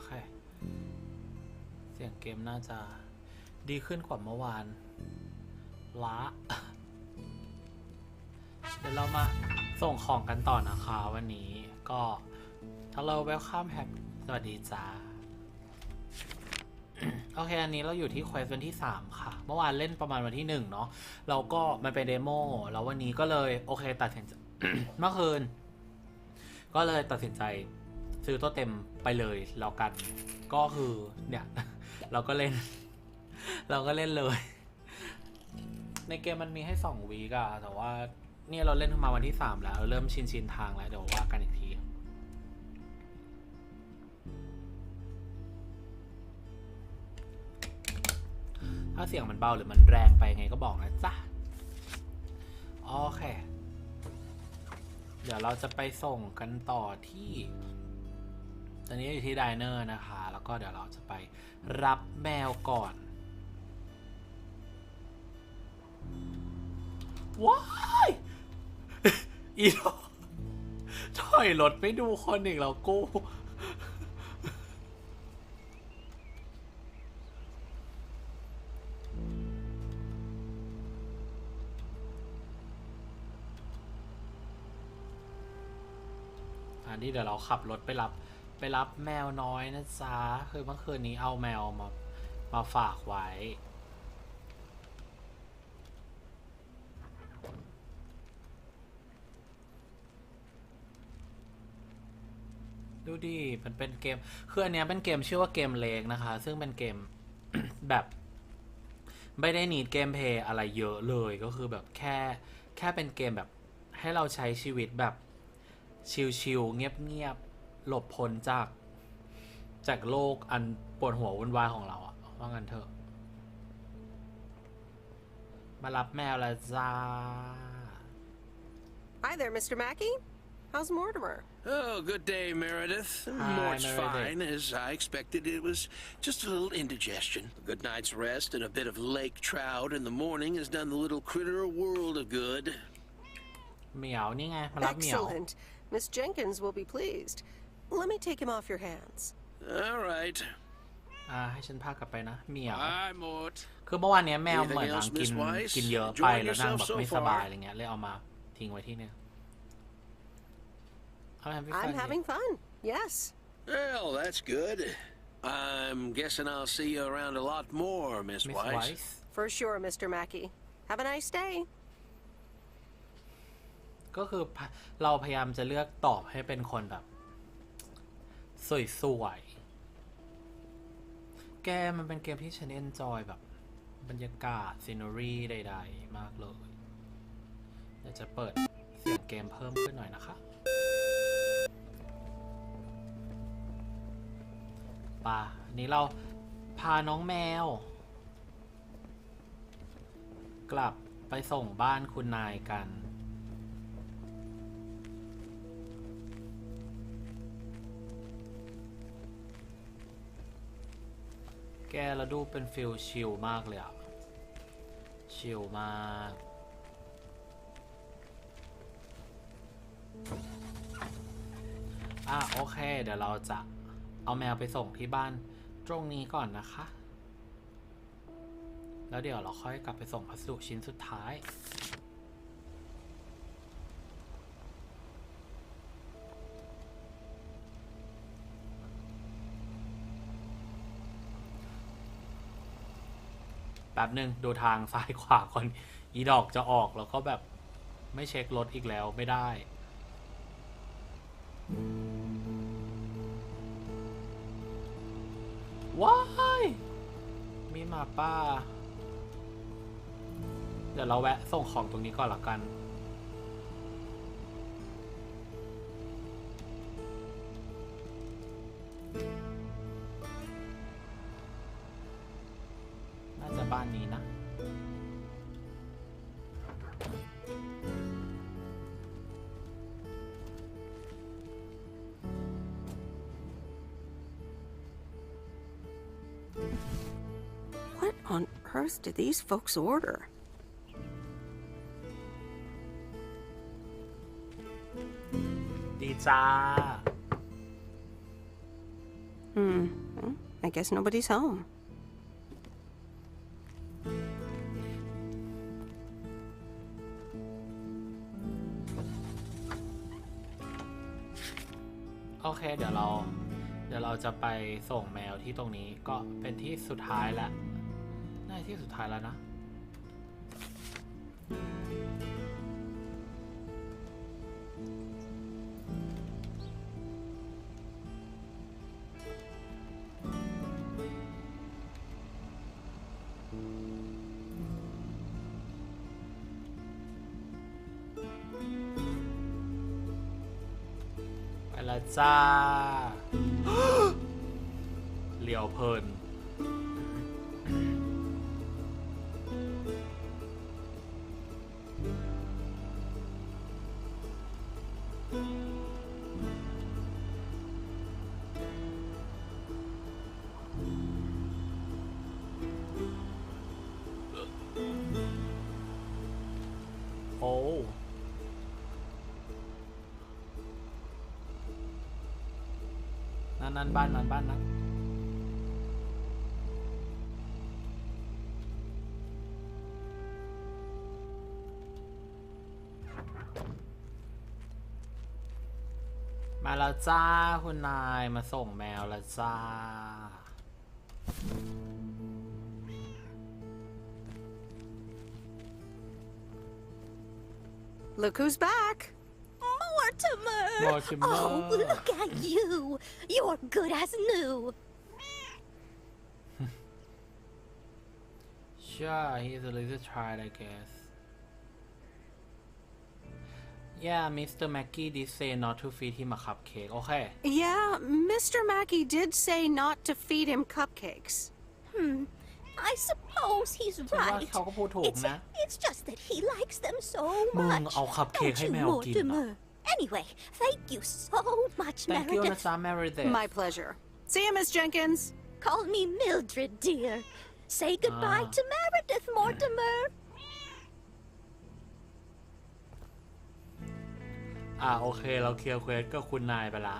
เคเสียงเกมน่าจะดีขึ้นกว่าเมื่อวานละเดี๋ยวเรามาส่งของกันต่อนะคะวันนี้ก็Hello welcome happy สวัสดีจ้าโอเคอันนี้เราอยู่ที่เควสวันที่3ค่ะเมื่อวานเล่นประมาณวันที่1เนาะเราก็มันเป็นเดโมแล้ววันนี้ก็เลยโอเคตัดสินใจ เมื่อคืนก็เลยตัดสินใจซื้อตัวเต็มไปเลยแล้วกันก็คือเนี่ยเราก็เล่นเลยในเกมมันมีให้2วีคอะแต่ว่าเนี่ยเราเล่นมาวันที่3แล้วเริ่มชินทางแล้วเดี๋ยวว่ากันอีกทีถ้าเสียงมันเบาหรือมันแรงไปไงก็บอกนะจ๊ะโอเคเดี๋ยวเราจะไปส่งกันต่อที่ตอนนี้อยู่ที่ไดเนอร์นะคะแล้วก็เดี๋ยวเราจะไปรับแมวก่อนว้ายอีโดถอยรถไปดูคนอีกแล้วกูอันนี้เดี๋ยวเราขับรถไปรับแมวน้อยนะจ๊ะคือเมื่อคืนนี้เอาแมวมาฝากไว้ดูดิมันเป็นเกมคืออันนี้เป็นเกมชื่อว่าเกมเลกนะคะซึ่งเป็นเกม แบบไม่ได้นีดเกมเพลย์อะไรเยอะเลยก็คือแบบแค่เป็นเกมแบบให้เราใช้ชีวิตแบบชิลๆเงียบๆหลบพ้นจากโลกอันปวดหัววุ่นวายของเราอะว่างั้นเถอะมารับแมวแล้วจ้า Hi there, Mr. Mackey. How's Mortimer? Oh, good day, Meredith. Mort's fine, as I expected. It was just a little indigestion. A good night's rest and a bit of lake trout in the morning has done the little critter a world of good. เหมียวนี่ไงมารับเหมียว Excellent. Miss Jenkins will be pleased. Let me take him off your hands. All right. ให้ฉันพากลับไปนะเหมียว Hi, Mort. คือเมื่อวานนี้แมวเหมือนนางกินเยอะไปแล้วนางแบบไม่สบายอะไรเงี้ยเลยเอามาทิ้งไว้ที่เนี่ยI'm having fun. Yes. Well, that's good. I'm guessing I'll see you around a lot more, Miss Weiss. For sure, Mr. Mackey. Have a nice day. ก็คือเราพยายามจะเลือกตอบให้เป็นคนแบบสวยๆแกมันเป็นเกมที่ฉันเอนจอยแบบบรรยากาศซีนารีใดๆมากเลยเดี๋ยวจะเปิดเสียงเกมเพิ่มขึ้นหน่อยนะคะป่ะนี้เราพาน้องแมวกลับไปส่งบ้านคุณนายกันแกเราดูเป็นฟิลชิลมากเลยอ่ะชิลมากโอเคเดี๋ยวเราจะเอาแมวไปส่งที่บ้านตรงนี้ก่อนนะคะแล้วเดี๋ยวเราค่อยกลับไปส่งพัสดุชิ้นสุดท้ายแป๊บนึงดูทางซ้ายขวาก่อนอีดอกจะออกแล้วก็แบบไม่เช็ครถอีกแล้วไม่ได้ว้ายมีหมาป่าเดี๋ยวเราแวะส่งของตรงนี้ก่อนละกันน่าจะบ้านนี้นะWhat on earth did these folks order? ดีจ้า Well, I guess nobody's home. โอเคเดี๋ยวเราจะไปส่งแมวที่ตรงนี้ก็เป็นที่สุดท้ายแล้วน่าที่สุดท้ายแล้วนะไปแล้วจ้า เหลียวเพลินโอ้นั่นบ้านนั้นมาแล้วจ้าคุณนายมาส่งแมวแล้วจ้า Look who's back. Mortimer! Mortimer. Oh, look at you! You're good as new! Sure, he's a little tired, I guess. Yeah, Mr. Mackey did say not to feed him a cupcake. Okay. Yeah, Mr. Mackey did say not to feed him cupcakes. I suppose he's ฉันว่า right. เขาก็พูดถูกนะ It's just that he likes them so มึง much. เอาคัพเค้ก Don't ให้ you, แมวกินเหรอ Mortimer? Anyway, thank you so much, Thank you นะ Meredith. จ๊ะ Meredith My pleasure. See you, Miss Jenkins. Call me Mildred, dear. Say goodbye to Meredith, Mortimer. โอเคเราเคลียร์เควสก็คุณนายไปละ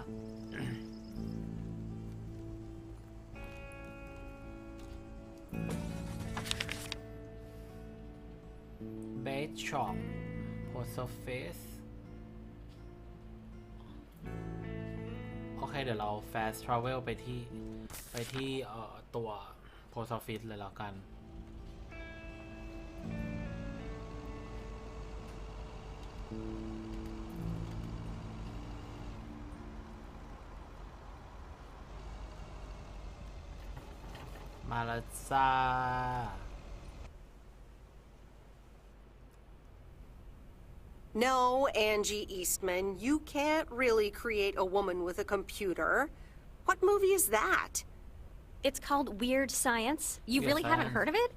เบสช็อปโพสต์ออฟฟิศโอเคเดี๋ยวเรา fast travel ไปที่ตัว post office เลยแล้วกันมาแล้วจ้า No, Angie Eastman, you can't really create a woman with a computer. What movie is that? It's called Weird Science. You Weird really haven't Science. heard of it?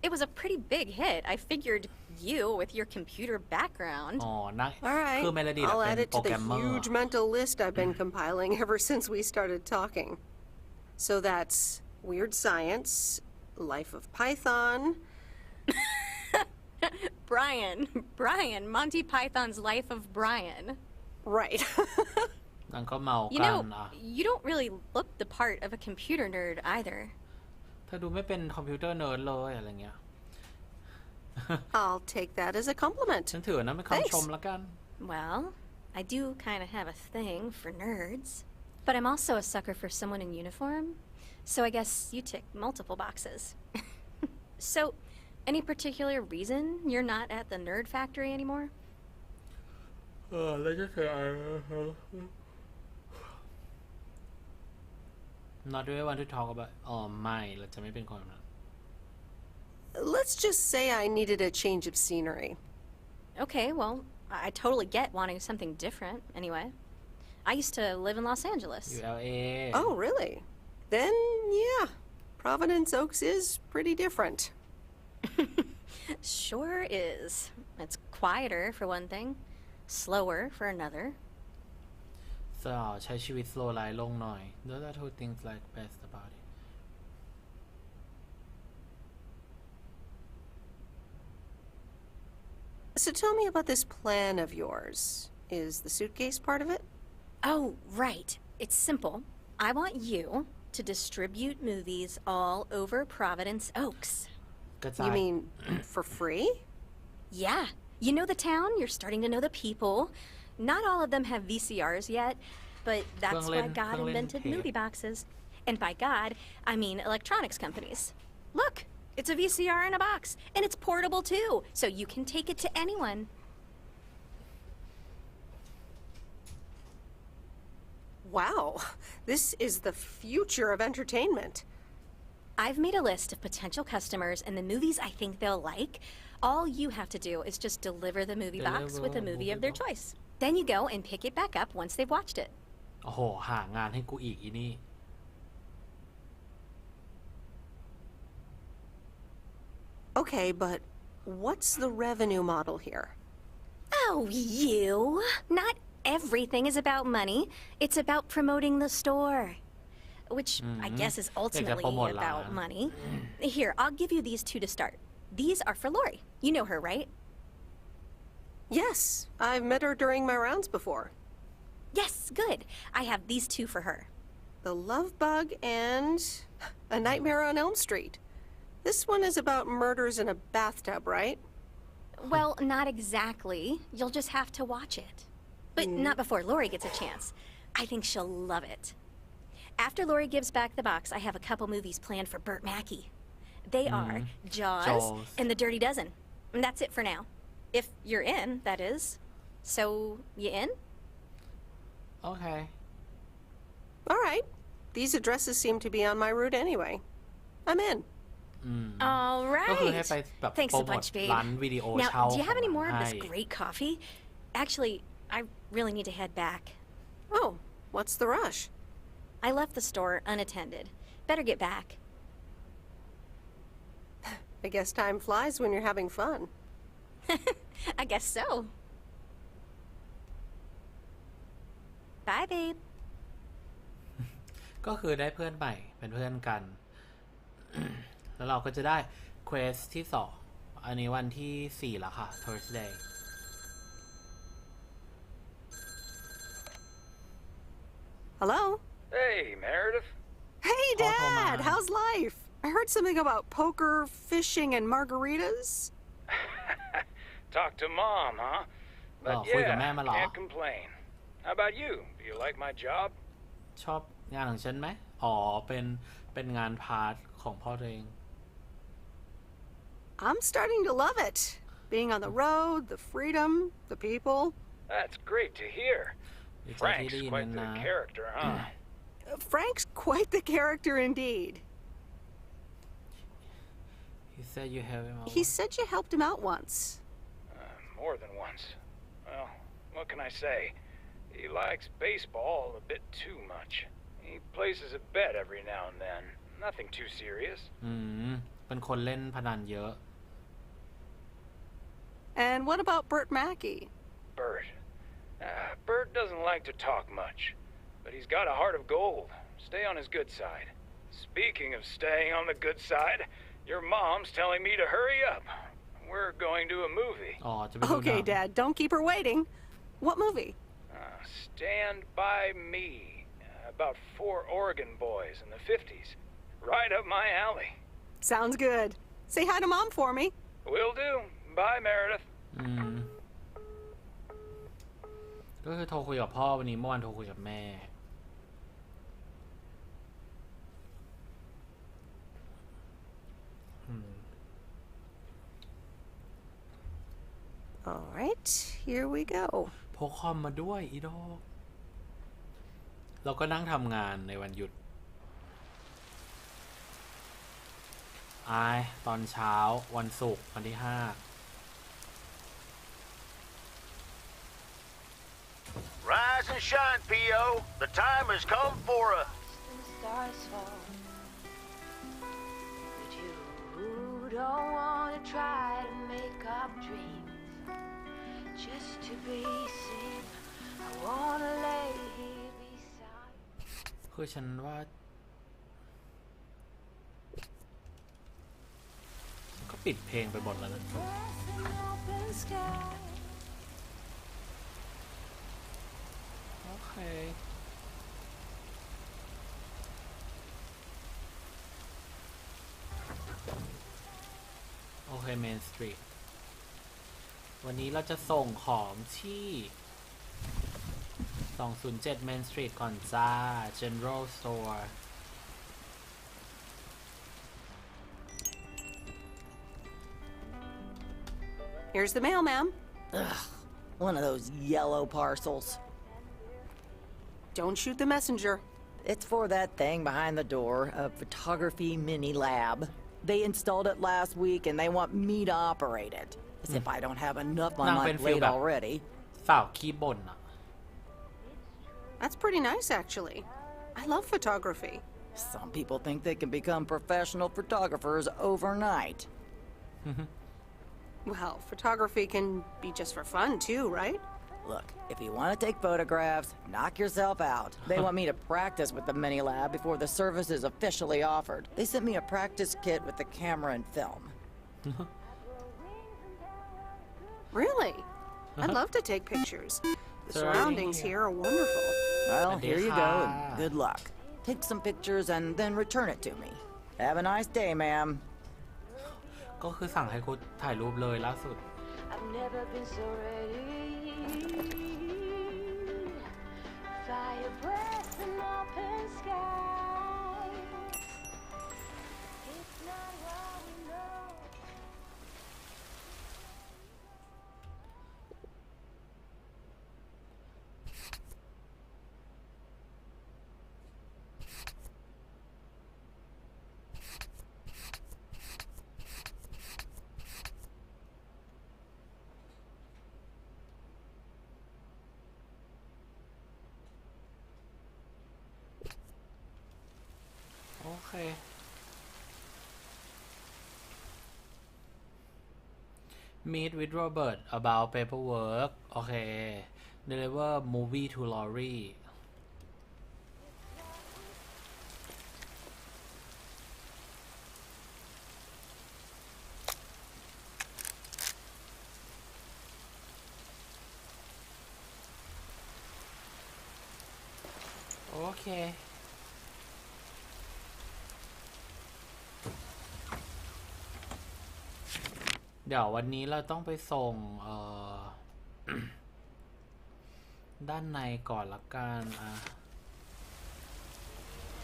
It was a pretty big hit. I figured you, with your computer background. อ๋อนัก All right, คือเมโลดี้ I'll เป็ add น it โปร to แกร the มเมอร์ huge mental list I've been compiling ever since we started talking. So that's Weird Science, Life of Python. Brian, Monty Python's Life of Brian. Right. นั่นก็เมา You กัน know, นะ you don't really look the part of a computer nerd either. เธอดูไม่เป็นคอมพิวเตอร์เนิร์ดเลยอะไรเงี้ย I'll take that as a compliment. ฉันถือนะเป็นคำชมแล้วกัน Well, I do kind of have a thing for nerds. But I'm also a sucker for someone in uniform. So I guess you tick multiple boxes. So, any particular reason you're not at the nerd factory anymore? แล้วจะเธอNot do I want to talk about ไม่เราจะไม่เป็นคนนั้น Let's just say I needed a change of scenery. Okay, well, I totally get wanting something different, anyway. I used to live in Los Angeles. ULA Oh, really? Then, yeah, Providence Oaks is pretty different. Sure is. It's quieter, for one thing. Slower, for another. ใช้ชีวิต slow life ลงหน่อย Those are two things like best about it So tell me about this plan of yours. Is the suitcase part of it? Oh, right. It's simple. I want you, to distribute movies all over Providence Oaks. กระจาย You mean for free? Yeah. You know the town, you're starting to know the people. Not all of them have VCRs yet, but that's why God invented movie boxes. And by God, I mean electronics companies. Look, it's a VCR in a box, and it's portable too, so you can take it to anyone. Wow, this is the future of entertainment. I've made a list of potential customers and the movies I think they'll like. All you have to do is just deliver the movie box with a movie of their choice. Then you go and pick it back up once they've watched it. โอ้โหหางานให้กูอีกอีนี่ Okay, but what's the revenue model here? Oh, you! Not everything is about money. It's about promoting the store. Which I guess is ultimately about money. Here, I'll give you these two to start. These are for Lori. You know her, right? Yes, I've met her during my rounds before. Yes, good. I have these two for her. The Love Bug and A Nightmare on Elm Street. This one is about murders in a bathtub, right? Well, not exactly. You'll just have to watch it. But not before Lori gets a chance. I think she'll love it. After Lori gives back the box, I have a couple movies planned for Burt Mackey. They are Jaws and The Dirty Dozen. And that's it for now. If you're in, that is. So, you in? โอเค All right. These addresses seem to be on my route anyway. I'm in. All ก็คือให้ right. ไปแบบ Thanks โปร a โมท bunch, babe. ร้านวิดีโอเช่า Now, do you have any ข more อง of ให้ this great coffee? Actually, I really need to head back. Oh, what's the rush? I left the store unattended. Better get back. I guess time flies when you're having fun. I guess so. Bye, babe. ก็คือได้เพื่อนใหม่เป็นเพื่อนกัน แล้วเราก็จะได้เควสที่สองอันนี้วันที่ 4 แล้วค่ะ Thursday Hello? Hey, Meredith. Hey, Oh, Dad! man. How's life? I heard something about poker, fishing, and margaritas. Talk to Mom, huh? But Oh,คุยกับแม่ yeah, มาเหรอ can't complain. How about you? Do you like my job? ชอบงานของฉันไหมอ๋อเป็นงานพาร์ทของพ่อตัวเอง I'm starting to love it. Being on the road, the freedom, the people. That's great to hear. ดีใจที่ Frank's ได้ยิน quite นะ the character, huh? Frank's quite the character indeed. He said you have him He said you helped him out once. More than once. Well, what can I say? He likes baseball a bit too much. He places a bet every now and then. Nothing too serious. เป็นคนเล่นพนันเยอะ And what about Burt Mackey? Bert. Bert doesn't like to talk much, but he's got a heart of gold. Stay on his good side. Speaking of staying on the good side, your mom's telling me to hurry up. We're going to a movie. อ๋อจะไปดูหนัง Okay, Dad, don't keep her waiting. What movie? Stand By Me. About 4 Oregon boys in the 50s. Right up my alley. Sounds good. Say hi to Mom for me. Will do. Bye, Meredith. ก็คือโทรคุยกับพ่อวันนี้เมื่อวานโทรคุยกับแม่ All right, here we go. พกคอมมาด้วยอีดอกเราก็นั่งทำงานในวันหยุดตอนเช้าวันศุกร์วันที่ 5 Rise and shine, P.O. The time has come for us. Stars fall, but you don't want to try to make up dreams just to be seen. I want to lay here beside. คือฉันว่าก็ปิดเพลงไปหมดแล้วนะ An open sky. โอเค เคเมนสตรีทวันนี้เราจะส่งของที่207 Main Street ก่อนจ้า General Store Here's the mail, ma'am. Ugh, one of those yellow parcels. Don't shoot the messenger. It's for that thing behind the door, a photography mini lab. They installed it last week and they want me to operate it. As if I don't have enough on my plate already. สาวขี้บ่นอะ That's pretty nice, actually. I love photography. Some people think they can become professional photographers overnight. Well, photography can be just for fun, too, right? Look, if you want to take photographs, knock yourself out. They want me to practice with the mini lab before the service is officially offered. They sent me a practice kit with the camera and film. Really? I'd love to take pictures. The surroundings here are wonderful. Well, here you go, and good luck. Take some pictures and then return it to me. Have a nice day, ma'am. ก็คือสั่งให้กูถ่ายรูปเลยล่าสุด I've never been so ready. Fire breath and open sky. It's not what we know. โอเค Meet with Robert about paperwork โอเค Deliver movie to Lorry โอเค เดี๋ยววันนี้เราต้องไปส่งด้านในก่อนละกัน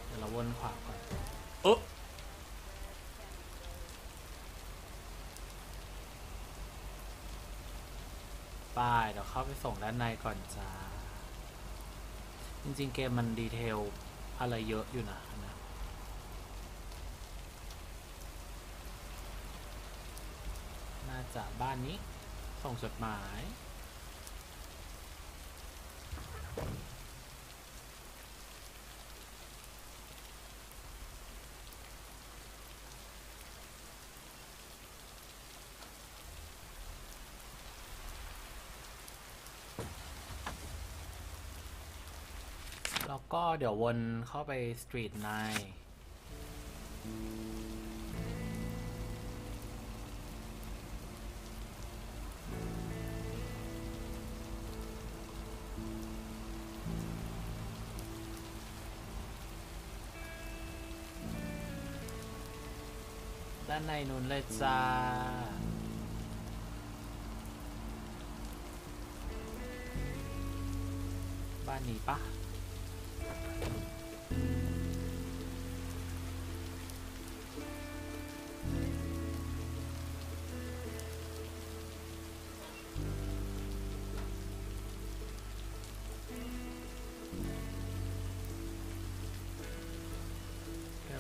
เดี๋ยวเราวนขวาก่อนไปเดี๋ยวเข้าไปส่งด้านในก่อนจ้าจริงๆเกมมันดีเทลอะไรเยอะอยู่นะน่าจะบ้านนี้ส่งจดหมายแล้วก็เดี๋ยววนเข้าไปสตรีทในด้านในนู้นเลยจ้าบ้านนี้ปะ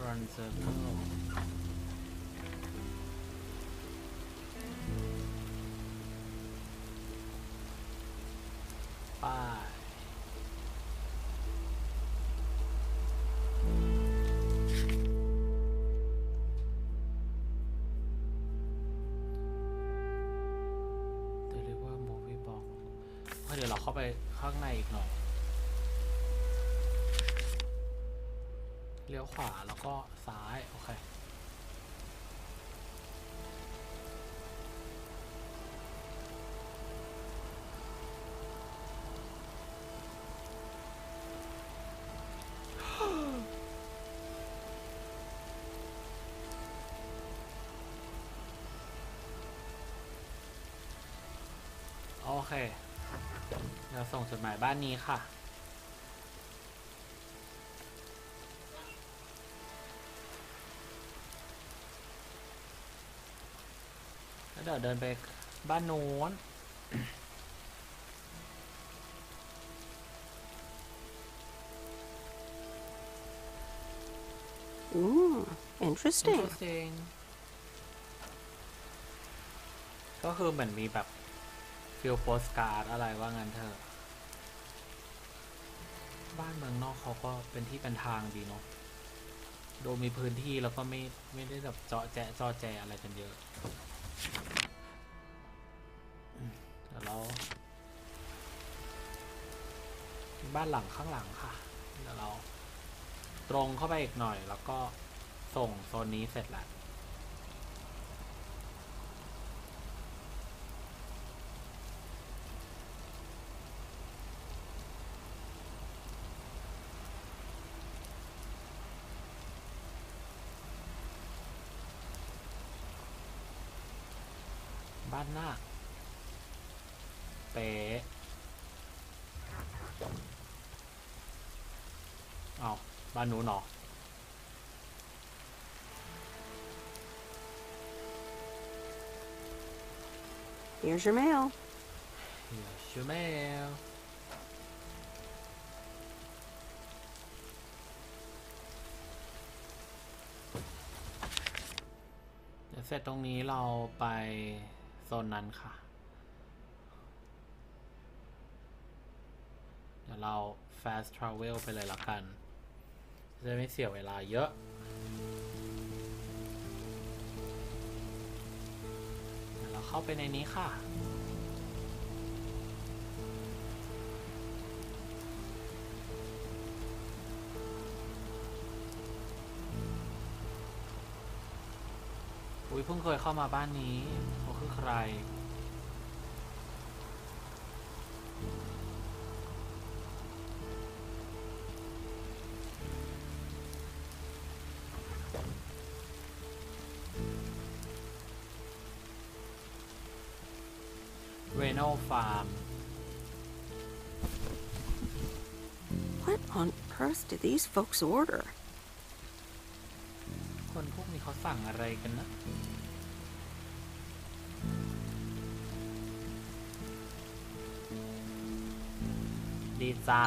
รันเซอร์เคิลป้าย Deliver movie box เดี๋ยวเราเข้าไปข้างในอีกหน่อยเลี้ยวขวาแล้วก็ซ้ายโอเค เคเดี๋ยวส่งจดหมายบ้านนี้ค่ะแล้วเดี๋ยวเดินไปบ้านโน้นInteresting. ก็คือเหมือนมีแบบฟิลโปสการ์ดอะไรว่างั้นเถอะบ้านเมืองนอกเขาก็เป็นที่เป็นทางดีเนาะดูมีพื้นที่แล้วก็ไม่ได้แบบเจาะแจอะไรกันเยอะเดี๋ยวเราบ้านหลังข้างหลังค่ะเดี๋ยวเราตรงเข้าไปอีกหน่อยแล้วก็ส่งโซนนี้เสร็จแล้วบ้านหน้าเป๊ะเอาบ้านหนูหนอHere's your mail. Here's your mail เดี๋ยวเสร็จตรงนี้เราไปโซนนั้นค่ะเดี๋ยวเรา fast travel ไปเลยละกันจะไม่เสียเวลาเยอะเดี๋ยวเราเข้าไปในนี้ค่ะ อุ้ยเพิ่งเคยเข้ามาบ้านนี้เขาคือใครเรโน่ฟาร์ม What on earth did these folks order? คนพวกนี้เขาสั่งอะไรกันนะดีจ้า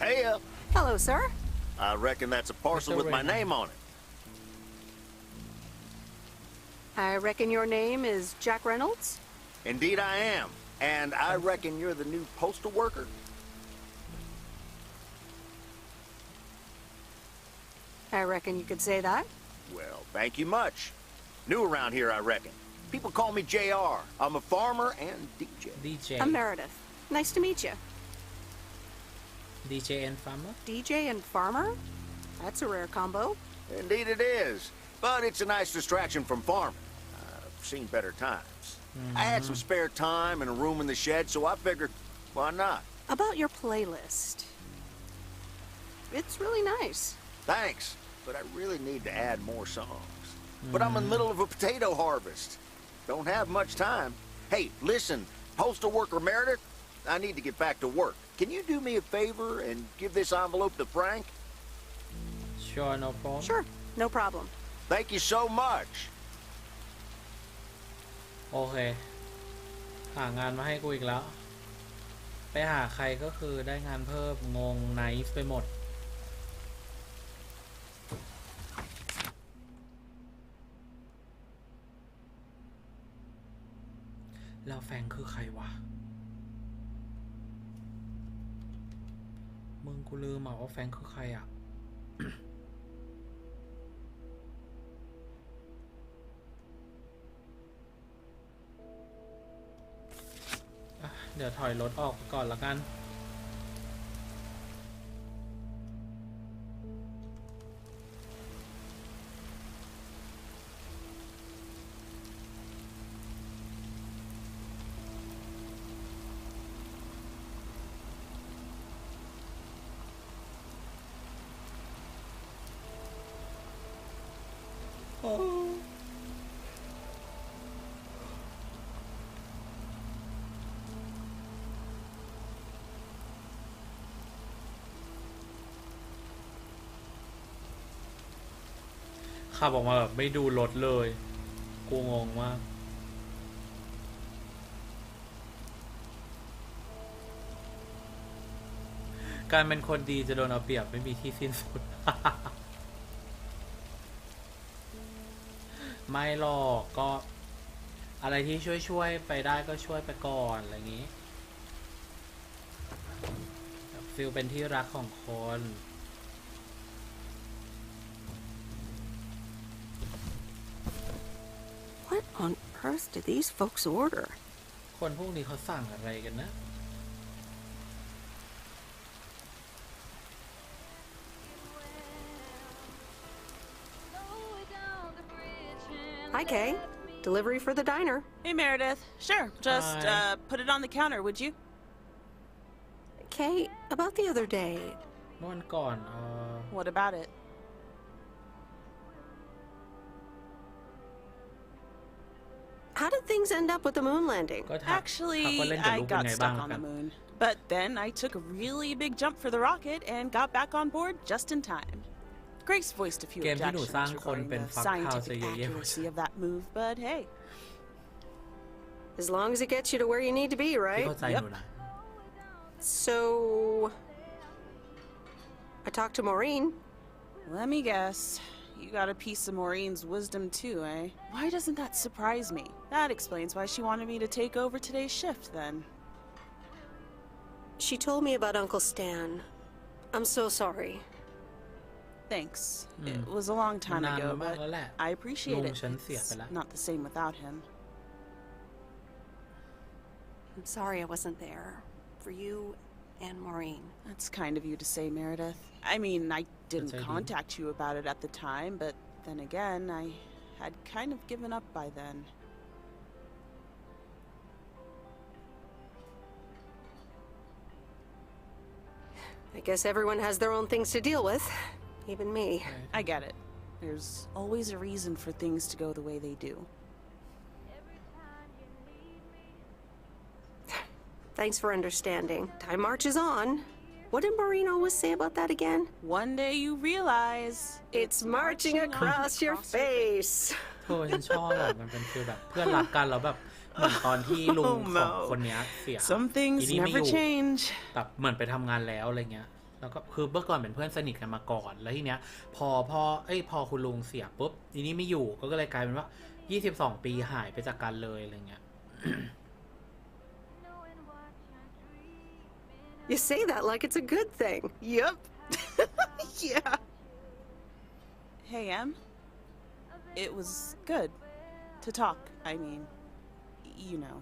Hey, Hello, sir. I reckon that's a parcel with my name on it. I reckon your name is Jack Reynolds? Indeed I am. And I reckon you're the new postal worker? I reckon you could say that. Well, thank you much. New around here, I reckon. People call me JR. I'm a farmer and DJ. I'm Meredith. Nice to meet you. DJ and farmer? DJ and farmer? That's a rare combo. Indeed it is. But it's a nice distraction from farming. I've seen better times. I had some spare time and a room in the shed, so I figured, why not? About your playlist. It's really nice. Thanks, but I really need to add more songs. But I'm in the middle of a potato harvest. Don't have much time. Hey, listen, postal worker Meredith, I need to get back to work. Can you do me a favor and give this envelope to Frank? Sure, no problem. Sure, no problem. Thank you so much. โอเคหางานมาให้กูอีกแล้วไปหาใครก็คือได้งานเพิ่มงงไนฟ์ไปหมดแล้วแฟงคือใครวะมึงกูลืมอ่ะว่าแฟงคือใครอ่ะ เดี๋ยวถอยรถออกก่อนละกัน ขับออกมาแบบไม่ดูรถเลยกูงงมากการเป็นคนดีจะโดนเอาเปรียบไม่มีที่สิ้นสุด ไม่หรอกก็อะไรที่ช่วยไปได้ก็ช่วยไปก่อนอะไรอย่างนี้ฟิลเป็นที่รักของคน What on earth did these folks order? คนพวกนี้เขาสั่งอะไรกันนะ Hi, Kay. Delivery for the diner. Hey, Meredith. Sure. Just put it on the counter, would you? Kay, about the other day. เมื่อวันก่อน What about it? How did things end up with the moon landing? ก็ทัก Actually, ว่าเล่นกับ I ลูกเป็น got ไงบ้าง stuck ละ on กั the น moon. But then I took a really big jump for the rocket and got back on board just in time. Grace voiced a few เกมที่หนู objections สร้างคนเป็น regarding the ฟักเฮาส์ scientific เยอะแยะ accuracy of that move, but hey. As long as it gets you to where you need to be, ที่ right? เข้าใจหนูนะ So, I talked to Maureen. Let me guess. You got a piece of Maureen's wisdom too, eh? Why doesn't that surprise me? That explains why she wanted me to take over today's shift, then. She told me about Uncle Stan. I'm so sorry. Thanks. It was a long time นาน ago, มาก but แล้วแหละ I appreciate ลุง it. ฉันเสียไป It's แล้ว not the same without him. I'm sorry I wasn't there for you and Maureen. That's kind of you to say, Meredith. I mean, I didn't That's ideal. contact you about it at the time, but then again, I had kind of given up by then. I guess everyone has their own things to deal with, even me. I get it. There's always a reason for things to go the way they do. Thanks for understanding. Time marches on. What did Maureen always say about that again? One day you realize It's marching across your face. เธอฉันชอบอะมันเป็นฟีลแบบเพื่อนรักกันแล้วแบบเหมือนตอนที่ลุงของคนเนี้ยเสีย Some things อีนี่ไม่อ never ยู่ change. แบบเหมือนไปทำงานแล้วอะไรเงี้ยแล้วก็คือเมื่อก่อนเป็นเพื่อนสนิทกันมาก่อนแล้วทีเนี้ยพอคุณลุงเสียปุ๊บอีนี่ไม่อยู่ก็เลยกลายเป็นว่า22 ปีหายไปจากกันเลยอะไรเงี้ย You say that like it's a good thing. Yep. Yeah. Hey, Em. It was good to talk. I mean, you know.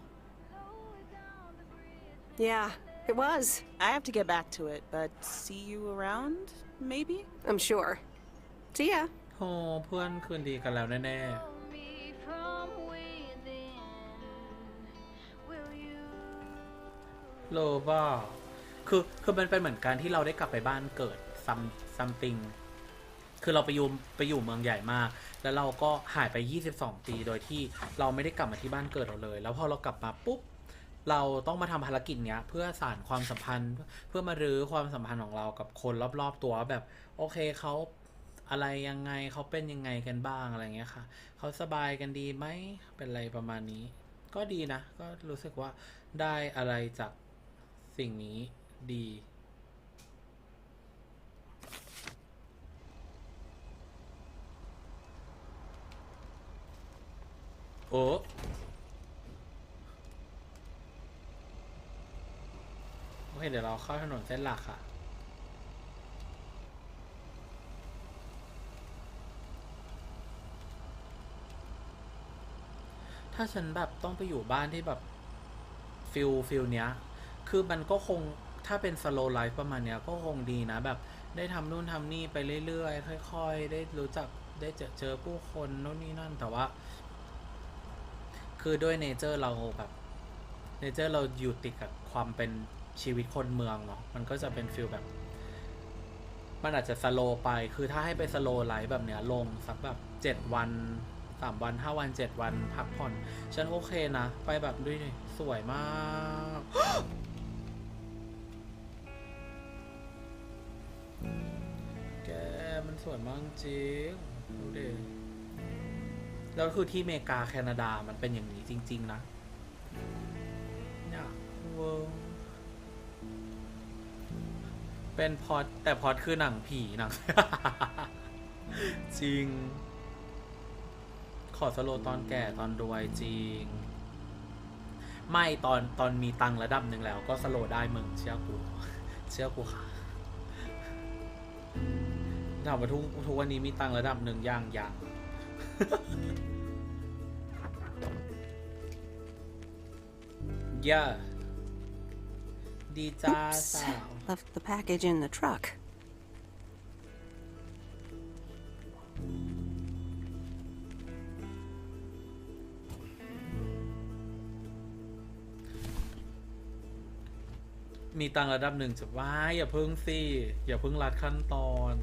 Yeah, it was. I have to get back to it, but see you around, maybe? I'm sure. See ya. โอ้เพื่อนคืนดีกันแล้วแน่ๆโลบ้าคือมันเป็นเหมือนการที่เราได้กลับไปบ้านเกิดsomething คือเราไปอยู่เมืองใหญ่มากแล้วเราก็หายไป22 ปีโดยที่เราไม่ได้กลับมาที่บ้านเกิดเราเลยแล้วพอเรากลับมาปุ๊บเราต้องมาทำภารกิจเนี้ยเพื่อสานความสัมพันธ์เพื่อมารื้อความสัมพันธ์ของเรากับคนรอบๆตัวแบบโอเคเขาอะไรยังไงเขาเป็นยังไงกันบ้างอะไรเงี้ยค่ะเขาสบายกันดีไหมเป็นอะไรประมาณนี้ก็ดีนะก็รู้สึกว่าได้อะไรจากสิ่งนี้ดีโอ้โอเคเดี๋ยวเราเข้าถนนเส้นหลักค่ะถ้าฉันแบบต้องไปอยู่บ้านที่แบบฟิลเนี้ยคือมันก็คงถ้าเป็น slow life ประมาณเนี้ยก็คงดีนะแบบได้ทำนู่นทำนี่ไปเรื่อยๆค่อยๆได้รู้จักได้เจอผู้คนโน่นนี่นั่นแต่ว่าคือด้วยเนเจอร์เราแบบเนเจอร์เราอยู่ติดกับความเป็นชีวิตคนเมืองเนาะมันก็จะเป็นฟีลแบบมันอาจจะสโลไปคือถ้าให้ไปสโลไลฟ์แบบเนี้ยลงสักแบบ7 วัน3 วัน5 วัน7 วันพักผ่อนฉันโอเคนะไปแบบด้วยสวยมากแกมันสวยมากจริงดูดิ แล้วคือที่อเมริกาแคนาดามันเป็นอย่างนี้จริงๆนะเนี่ยเวอร์เป็นพอดแต่พอดคือหนังผีหนัง จริงขอสโลตอนแก่ตอนรวยจริงไม่ตอนมีตังระดับหนึ่งแล้วก็สโลได้มึงเชื่อกูค่ะถามว่าทุกวันนี้มีตังระดับหนึ่งยังย่าดีจ้าสาว Left the package in the truck. มีตังระดับหนึ่งจะว่าอย่าเพิ่งสิอย่าเพิ่งรัดขั้นตอน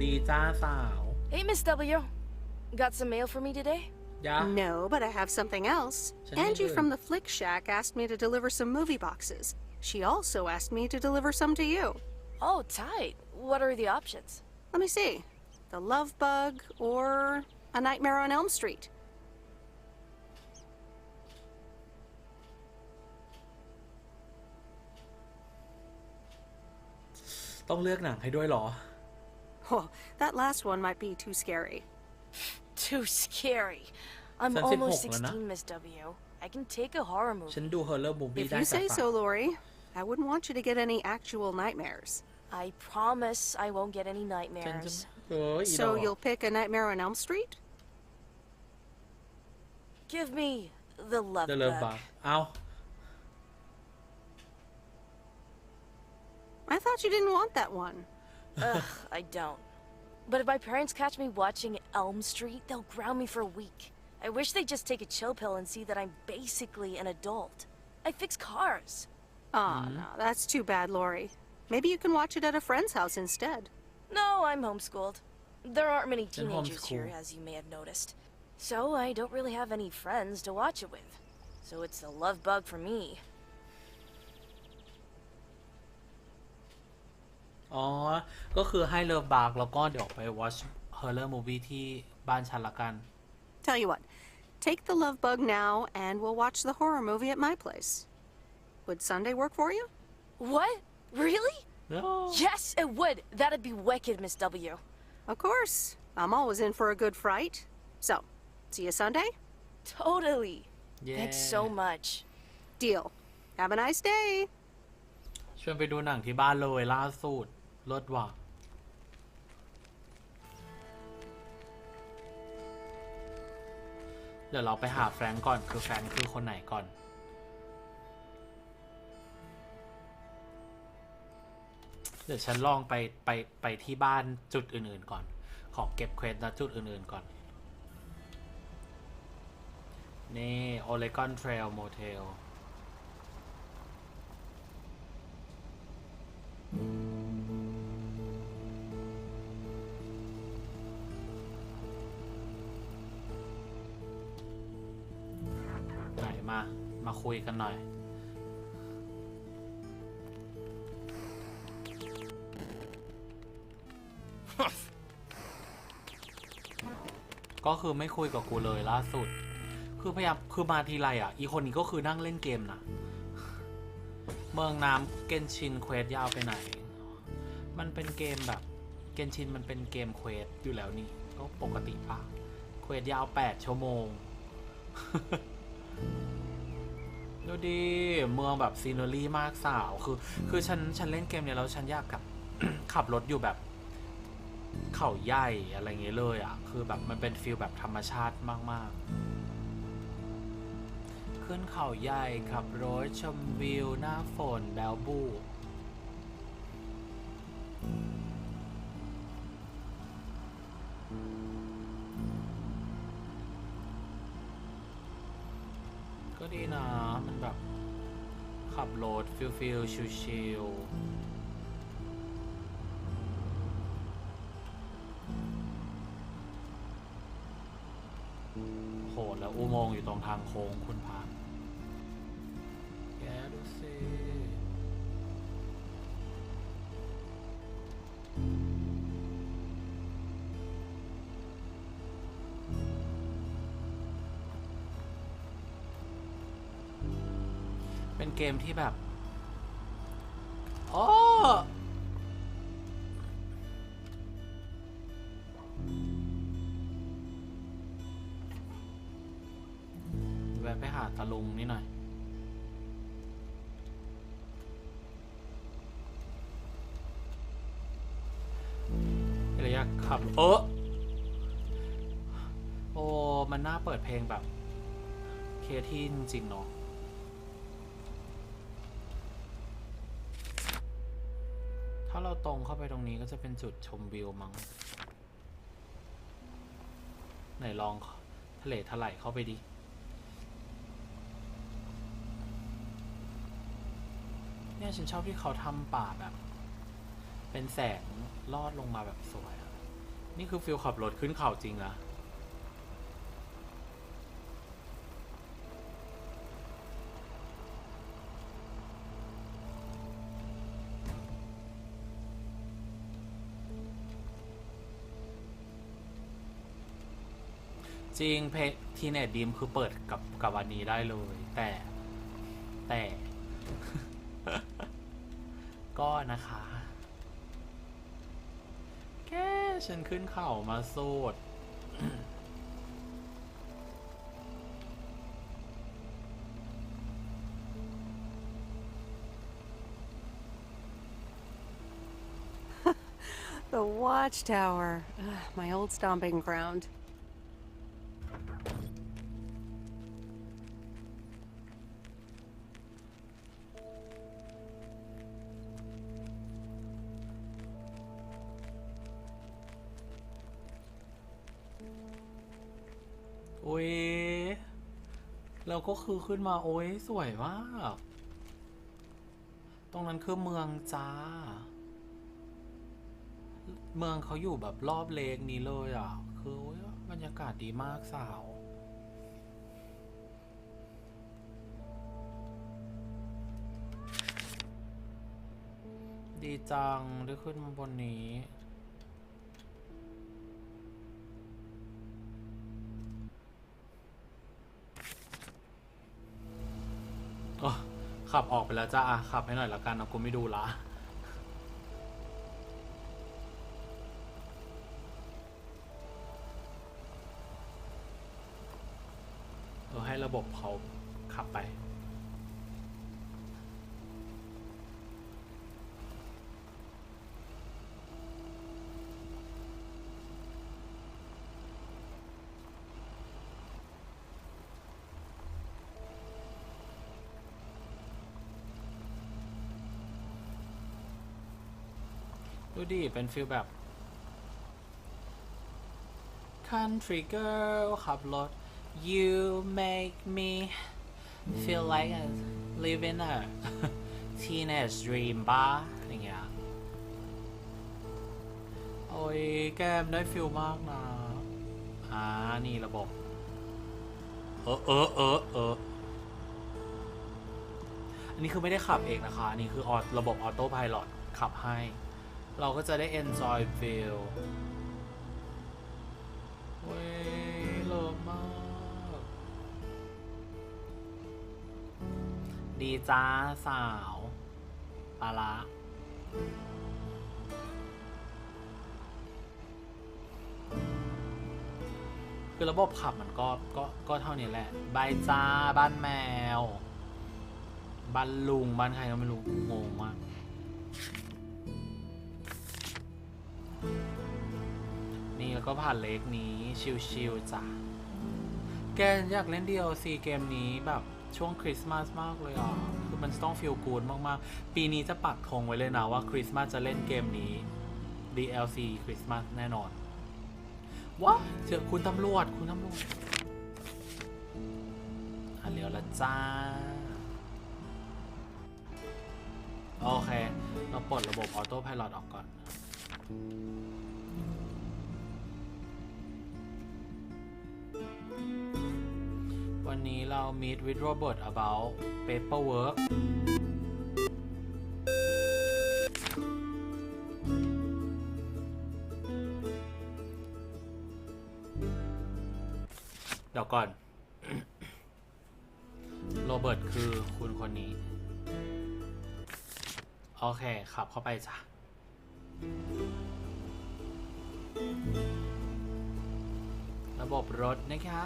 ดีจ้าสาว Hey, Miss W. Got some mail for me today? Yeah. No, but I have something else. Angie from the Flick Shack asked me to deliver some movie boxes. She also asked me to deliver some to you. Oh, tight. What are the options? Let me see. The Love Bug or A Nightmare on Elm Street. ต้องเลือกหนังให้ด้วยเหรอ Oh, that last one might be too scary. Too scary. I'm almost 16, Miss W. I can take a horror movie. ฉันดู horror movie If ได้ you แต่ say ฝั so, น Lori. I wouldn't want you to get any actual nightmares. I promise I won't get any ฉันจะ nightmares. เฮ้ย So you'll pick A Nightmare on Elm Street? Give me the love The Love bug. Bug เอา I thought you didn't want that one. Ugh, I don't. But if my parents catch me watching Elm Street, they'll ground me for a week. I wish they'd just take a chill pill and see that I'm basically an adult. I fix cars. Oh, no, that's too bad, Lori. Maybe you can watch it at a friend's house instead. No, I'm homeschooled. There aren't many Then teenagers here, homeschool. as you may have noticed. So I don't really have any friends to watch it with. So it's the love bug for me. อ๋อ ก็คือให้เลิฟบาร์กแล้วก็เดี๋ยวไป watch horror movie ที่บ้านฉันละกัน Tell you what, take the Love Bug now and we'll watch the horror movie at my place. Would Sunday work for you? What? Really? No. Yes, it would. That'd be wicked, Miss W. Of course. I'm always in for a good fright. So, see you Sunday? Totally. Yeah. Thanks so much. Deal. Have a nice day. ชวนไปดูหนังที่บ้านเลยล่าสุดเลิศว่ะเดี๋ยวเราไปหาแฟรงก์ก่อนคือแฟรงก์คือคนไหนก่อนเดี๋ยวฉันลองไปที่บ้านจุดอื่นๆก่อนขอเก็บเควสณจุดอื่นๆก่อนนี่โอเลกอนเทรลโมเทลไหนมาคุยกันหน่อยก็คือไม่คุยกับกูเลยล่าสุดคือพยายามคือมาทีไรอ่ะอีคนนี้ก็คือนั่งเล่นเกมนะเมืองน้ำเกนชินเควสยาวไปไหนมันเป็นเกมแบบเกนชินมันเป็นเกมเควสอยู่แล้วนี่ก็ปกติปะเควสยาว8 ชั่วโมง ดูดิเมืองแบบซีเนอรี่มากสาวคือฉันเล่นเกมเนี่ยแล้วฉันอยากกับ ขับรถอยู่แบบเขาใหญ่อะไรเงี้ยเลยอ่ะคือแบบมันเป็นฟีลแบบธรรมชาติมากๆขึ้นเขาใหญ่ขับรถชมวิวหน้าฝนแบลบูก็ดีนะมันแบบขับรถฟิลชิลโหแล้วอุโมงค์อยู่ตรงทางโค้งคุณพานแกดูสิ เป็นเกมที่แบบโอ้แวะไปหาตะลุงนี่หน่อยเลยอยากขับโอ้มันน่าเปิดเพลงแบบเคที่จริงๆเนาะถ้าเราตรงเข้าไปตรงนี้ก็จะเป็นจุดชมวิวมั้งไหนลองทะเลถลายเข้าไปดิเนี่ยฉันชอบที่เขาทำป่าแบบเป็นแสงลอดลงมาแบบสวยอะนี่คือฟิลขับรถขึ้นเขาจริงนะจริงเพจทีเน็ตดีมคือเปิดกับวันนี้ได้เลยแต่ ก็นะคะแค่ฉันขึ้นเขามาสูด The watchtower. My old stomping ground.โอ้ยแล้วก็คือขึ้นมาโอ้ยสวยมาก ตรงนั้นคือเมืองจ้า เมืองเขาอยู่แบบรอบเลกนี้เลยอ่ะ คือบรรยากาศดีมากสาว ดีจังได้ขึ้นมาบนนี้ขับออกไปแล้วจ้าขับให้หน่อยละกันนะกูไม่ดูละให้ระบบเขาขับไปดูดิเป็นฟิลแบบ country girl ขับรถ you make me feel like I live in a teenage dream บ้าอย่างเงี้ยโอ้ยแก้มได้ฟิลมากนะนี่ระบบอันนี้คือไม่ได้ขับเองนะคะอันนี้คือระบบออโต้ไพลอตขับให้เราก็จะได้ enjoy view เว้ยเลิศมากดีจ้าสาวปาละคือระบบขับมันก็เท่านี้แหละบายจ้าบ้านแมวบ้านลุงบ้านใครก็ไม่รู้งงมากนี่แล้วก็ผ่านเลกนี้ชิลๆจ้ะแกอยากเล่น DLC เกมนี้แบบช่วงคริสต์มาสมากเลยอ่ะคือมันต้องฟีลกู๊ดมากๆปีนี้จะปักธงไว้เลยนะว่าคริสต์มาสจะเล่นเกมนี้ DLC คริสต์มาสแน่นอนว้าเจอคุณตำรวจเลี้ยวละจ้าโอเคเราปลดระบบออโต้ไพลอตออกก่อนวันนี้เรา meet with Robert about paperwork เดี๋ยวก่อน โรเบิร์ตคือคุณคนนี้ โอเคขับเข้าไปจ้ะระบบรถนะคะ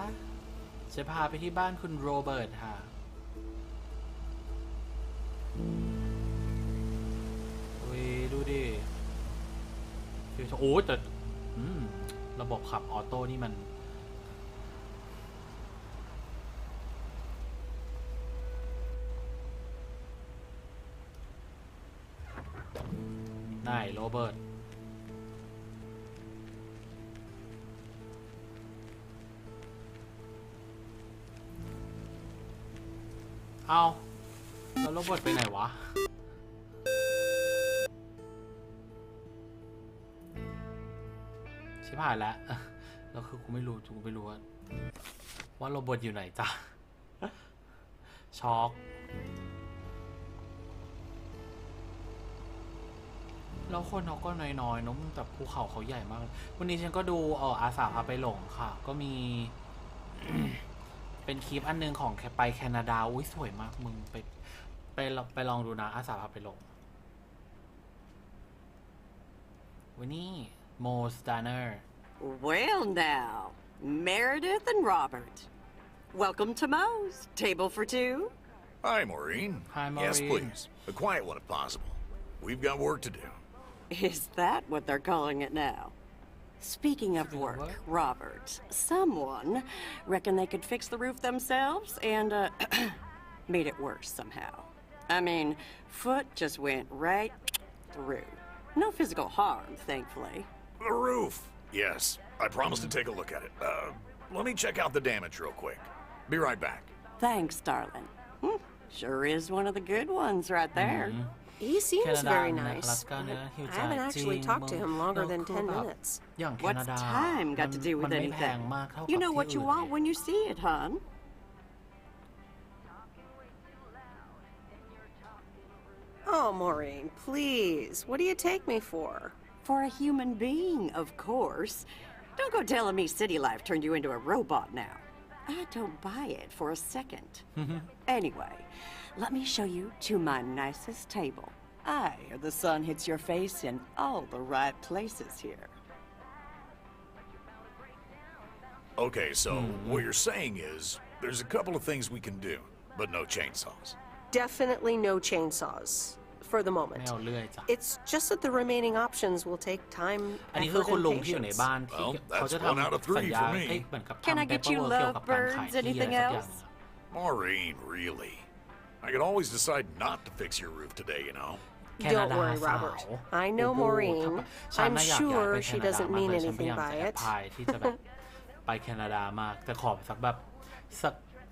จะพาไปที่บ้านคุณโรเบิร์ตค่ะดูดิโอ้แต่ระบบขับออโต้นี่มันได้โรเบิร์ตเอาแล้วโรเบิร์ตไปไหนวะชิบหายแล้วแล้วคือกูไม่รู้ว่าโรเบิร์ตอยู่ไหนจ้ะช็อกแล้วคนเขาก็น้อยๆเนอะแต่ภูเขาเขาใหญ่มากวันนี้ฉันก็ดูอาสาพาไปหลงค่ะก็มี เป็นคลิปอันนึงของไปแคนาดาอุ้ยสวยมากมึงไปลองดูนะอาสาพาไปหลงวันนี้โมสตาร์เนอร์ Well now, Meredith and Robert. Welcome to Moe's. Table for two? Hi, Maureen. Hi, Maureen. Yes, please. A quiet one if possible. We've got work to do. Is that what they're calling it now? Speaking of work, Robert, someone reckoned they could fix the roof themselves and made it worse somehow. I mean, foot just went right through. No physical harm, thankfully. The roof. Yes, I promised to take a look at it. Let me check out the damage real quick. Be right back. Thanks, darling. Sure is one of the good ones right there. He seems very nice. I haven't actually talked to him longer than 10 minutes. What's time got to do with anything? You know what you want when you see it, hon. Oh, Maureen, please. What do you take me for? For a human being, of course. Don't go telling me city life turned you into a robot now. I don't buy it for a second. Anyway, let me show you to my nicest table. The sun hits your face in all the right places here. Okay, so what you're saying is there's a couple of things we can do, but no chainsaws. Definitely no chainsaws. For the moment. It's just that the remaining options will take time, effort, and patience. Well, that's 1 out of 3 for me. Can I get you lovebirds? Anything else? Maureen, really? I could always decide not to fix your roof today, you know? Don't worry, Robert. I know Maureen. I'm sure she doesn't mean anything by it. ไปแคนาดามากแต่ขอสักแบบ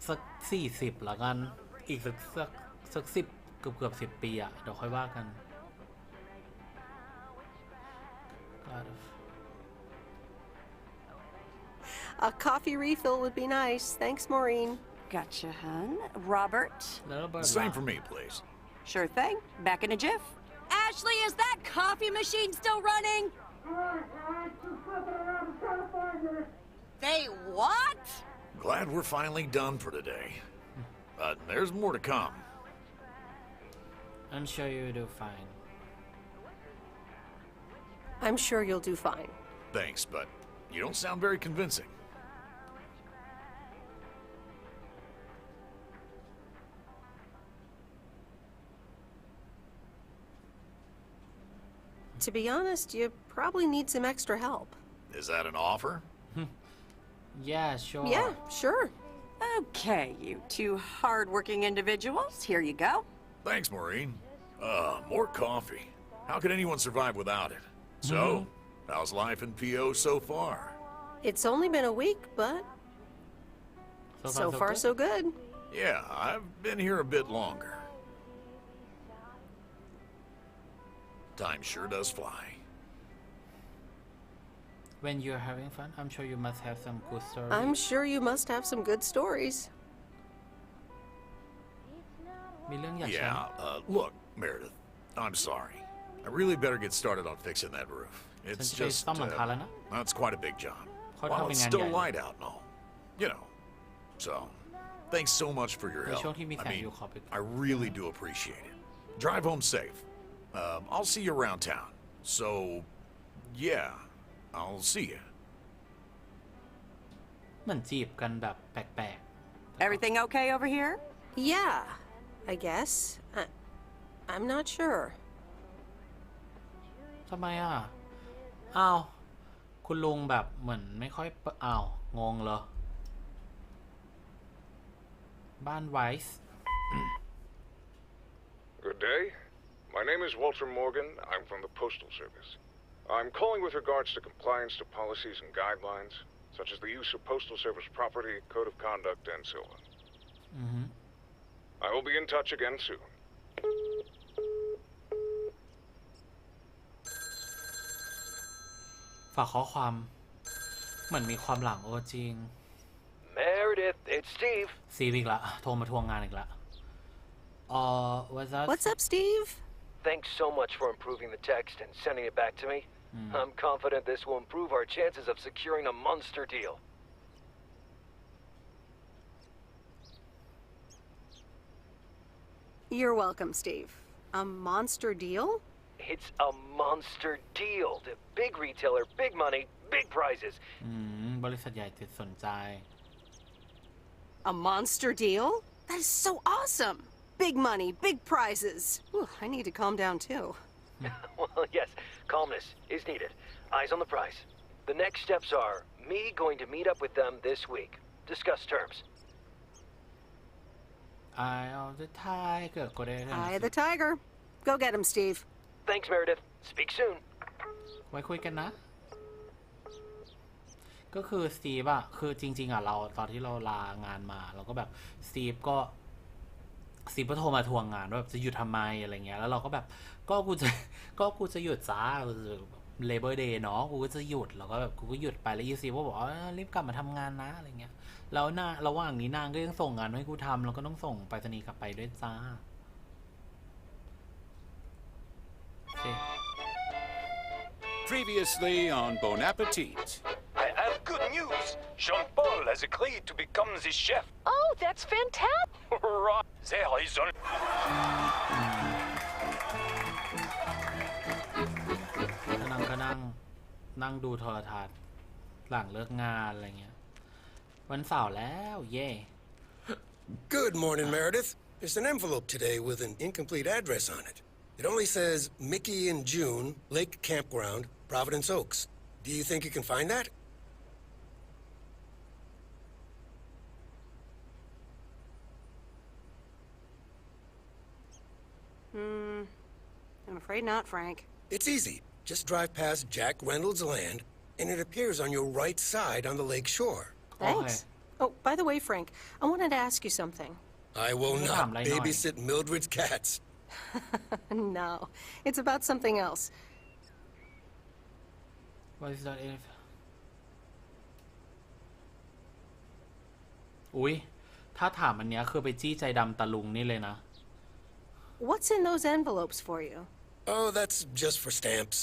สัก40แล้วกันอีกสัก10เกือบ10 ปีอะเดี๋ยวค่อยว่ากัน A coffee refill would be nice. Thanks, Maureen. Gotcha, hun. Robert? Same for me, please. Sure thing. Back in a jiff. Ashley, is that coffee machine still running? They what? Glad we're finally done for today. But there's more to come. I'm sure you'll do fine. I'm sure you'll do fine. Thanks, but you don't sound very convincing. To be honest, you probably need some extra help. Is that an offer? Yeah, sure. Yeah, sure. Okay, you two hard-working individuals, here you go. Thanks, Maureen. More coffee. How could anyone survive without it? So, how's life in PO so far? It's only been a week, but so far so good. Yeah, I've been here a bit longer. Time sure does fly. When you're having fun, I'm sure you must have some good stories. I'm sure you must have some good stories. มีเรื่องอยากแชร์ Yeah, look, Meredith, I'm sorry. I really better get started on fixing that roof. It's just, that's quite a big job. While it's still light out and all. You know. So, thanks so much for your help. I mean, I really do appreciate it. Drive home safe. I'll see you around town. So, yeah, I'll see you. เหมือนจีบกันแบบแปลก Everything okay over here? Yeah, I guess. I'm not sure. ทำไมอ่ะอ้าวคุณลุงแบบเหมือนไม่ค่อยอ้าวงงเหรอบ้านไวส์ Good day. My name is Walter Morgan. I'm from the Postal Service. I'm calling with regards to compliance to policies and guidelines, such as the use of Postal Service property, code of conduct, and so on. I will be in touch again soon. ฝากข้อความเหมือนมีความหลังโอ้จริง Meredith, it's Steve. ซีอีกละโทรมาทวงงานอีกละWhat's up, Steve? Thanks so much for improving the text and sending it back to me. I'm confident this will improve our chances of securing a monster deal. You're welcome, Steve. A monster deal? It's a monster deal. The big retailer, big money, big prizes. บริษัทใหญ่ติดสนใจ A monster deal? That is so awesome! Big money, big prizes. Ooh, I need to calm down too. Well, yes, calmness is needed. Eyes on the prize. The next steps are me going to meet up with them this week. Discuss terms. Eye of the Tiger ก็ได้ Eye of the Tiger. Go get him, Steve. Thanks, Meredith. Speak soon. ไว้คุยกันนะ ก็คือสตีฟอะคือจริงๆอะเราตอนที่เราลางานมาเราก็แบบสตีฟก็โทรมาทวงงานว่าแบบจะหยุดทำไมอะไรเงี้ยแล้วเราก็แบบก็กูจะหยุดจ้าLabor Day เนาะกูก็จะหยุดแล้วก็แบบกูก็หยุดไปแล้วอีซีก็บอกรีบกลับมาทำงานนะอะไรเงี้ยแล้วระหว่างนี้นางก็ยังส่งงานให้กูทำแล้วก็ต้องส่งไปรษณีย์กลับไปด้วยจ้าPreviously on Bon Appetit. I have good news. Jean-Paul has agreed to become the chef. Oh, that's fantastic. Right. There is only... ก็นั่งดูโทรทัศน์หลังเลิกงานอะไรเงี้ยวันเสาร์แล้วเย่ Good morning, Meredith. There's an envelope today with an incomplete address on it. It only says Mickey and June, Lake Campground, Providence Oaks. Do you think you can find that? I'm afraid not, Frank. It's easy. Just drive past Jack Reynolds' land, and it appears on your right side on the lake shore. Thanks. Oh, by the way, Frank, I wanted to ask you something. I will not babysit Mildred's cats. No, it's about something else. What is that if? อุ๊ยถ้าถามอันเนี้ยคือไปจี้ใจดำตะลุงนี่เลยนะ What's in those envelopes for you? Oh, that's just for stamps.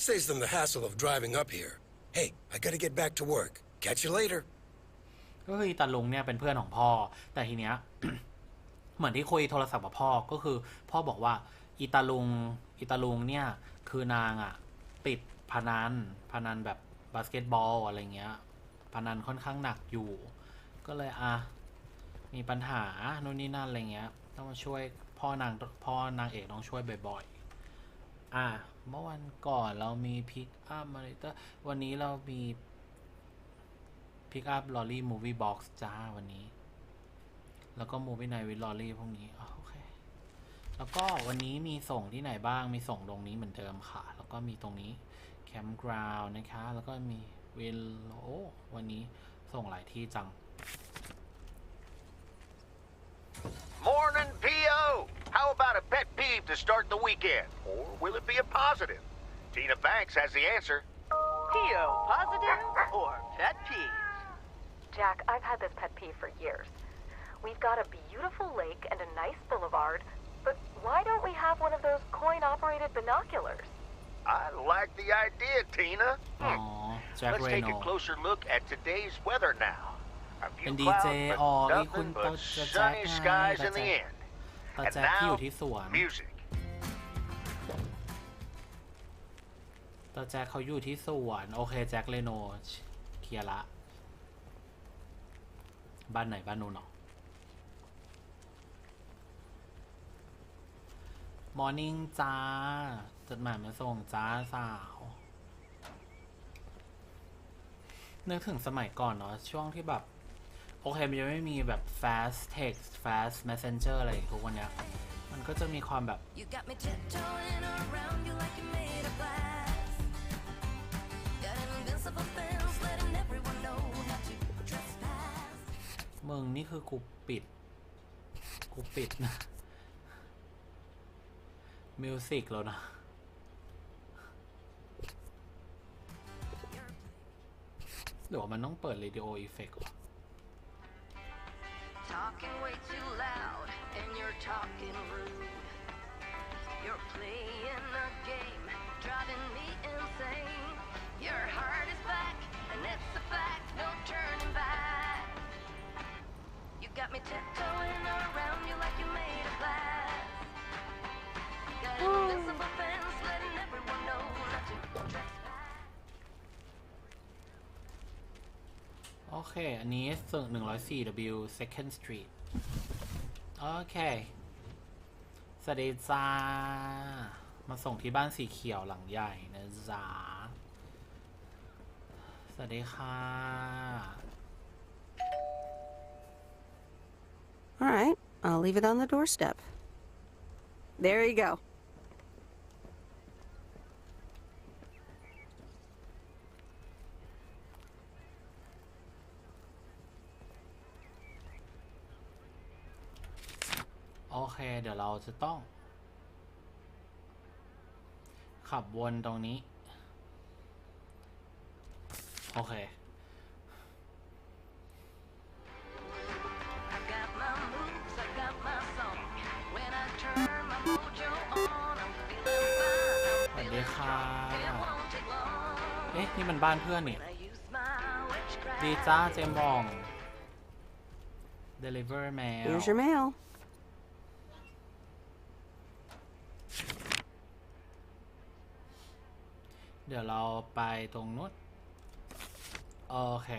Saves them the hassle of driving up here. Hey, I gotta get back to work. Catch you later. ก็คือตาลุงเนี่ยเป็นเพื่อนของพ่อแต่ทีเนี้ย เหมือนที่คุยโทรศัพท์กับพ่อก็คือพ่อบอกว่าอีตาลุงเนี่ยคือนางอ่ะติดพนันแบบบาสเกตบอลอะไรเงี้ยพนันค่อนข้างหนักอยู่ก็เลยมีปัญหาโน่นนี่นั่นอะไรเงี้ยต้องมาช่วยพ่อนางเอกต้องช่วยบ่อยๆเมื่อวันก่อนเรามีพิกอัพมาเลยวันนี้เรามีพิกอัพลอรี่มูวี่บ็อกซ์จ้าวันนี้แล้วก็มูวี่ไนท์วิดลอรี่พวกนี้โอเคแล้วก็วันนี้มีส่งที่ไหนบ้างมีส่งตรงนี้เหมือนเดิมค่ะแล้วก็มีตรงนี้แคมป์กราวน์นะคะแล้วก็มีวิลโลวันนี้ส่งหลายที่จัง Morning, P.O. How about a pet peeve to start the weekend? Or will it be a positive? Tina Banks has the answer. P.O. positive or pet peeve? Jack, I've had this pet peeve for years. We've got a beautiful lake and a nice boulevard, but why don't we have one of those coin-operated binoculars? I like the idea, Tina. Let's take a closer look at today's weather now. A few clouds, but nothing but sunny skies in the end. And now, music. แต่แจ็คเขาอยู่ที่สวนโอเคแจ็คเรโนเคลียร์ละบ้านไหนบ้านนู้นเนาะมอร์นิ่งจ้าจดหมายมาส่งจ้าสาวนึกถึงสมัยก่อนเนาะช่วงที่แบบโอเคมันยังไม่มีแบบ fast text fast messenger อะไรทุกวันเนี้ยมันก็จะมีความแบบมึงนี่คือกูปิดนะมิวสิกแล้วนะหรือว่ามันต้องเปิด radio effect วะ Talking way too loud and you're talking rude. You're playing a game, driving me insane. Your heart is back and it's a fact, no turning back. You got me tiptoeing around you like you made of glass. Got an invisible fence letting everyone know not to trespass. โอเคอันนี้สึก 104W Second Street โอเคสวัสดีจ้ามาส่งที่บ้านสีเขียวหลังใหญ่นะจ๊ะสวัสดีค่ะ All right, I'll leave it on the doorstep. There you go.โอเคเดี๋ยวเราจะต้องขับวนตรงนี้โอเคสวัสดีค่ะเอ๊ะนี่มันบ้านเพื่อนนี่ดีจ้าเจมบอง Deliver mail Here's your mail.เดี๋ยวเราไปตรงนู้นโอเค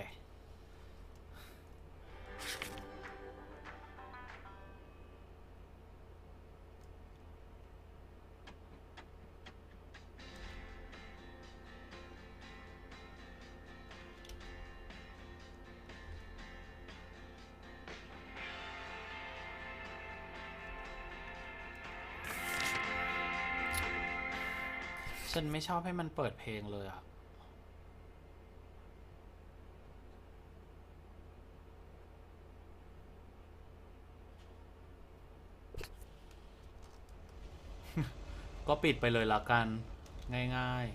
ฉันไม่ชอบให้มันเปิดเพลงเลยอะก็ปิดไปเลยละกันง่ายๆ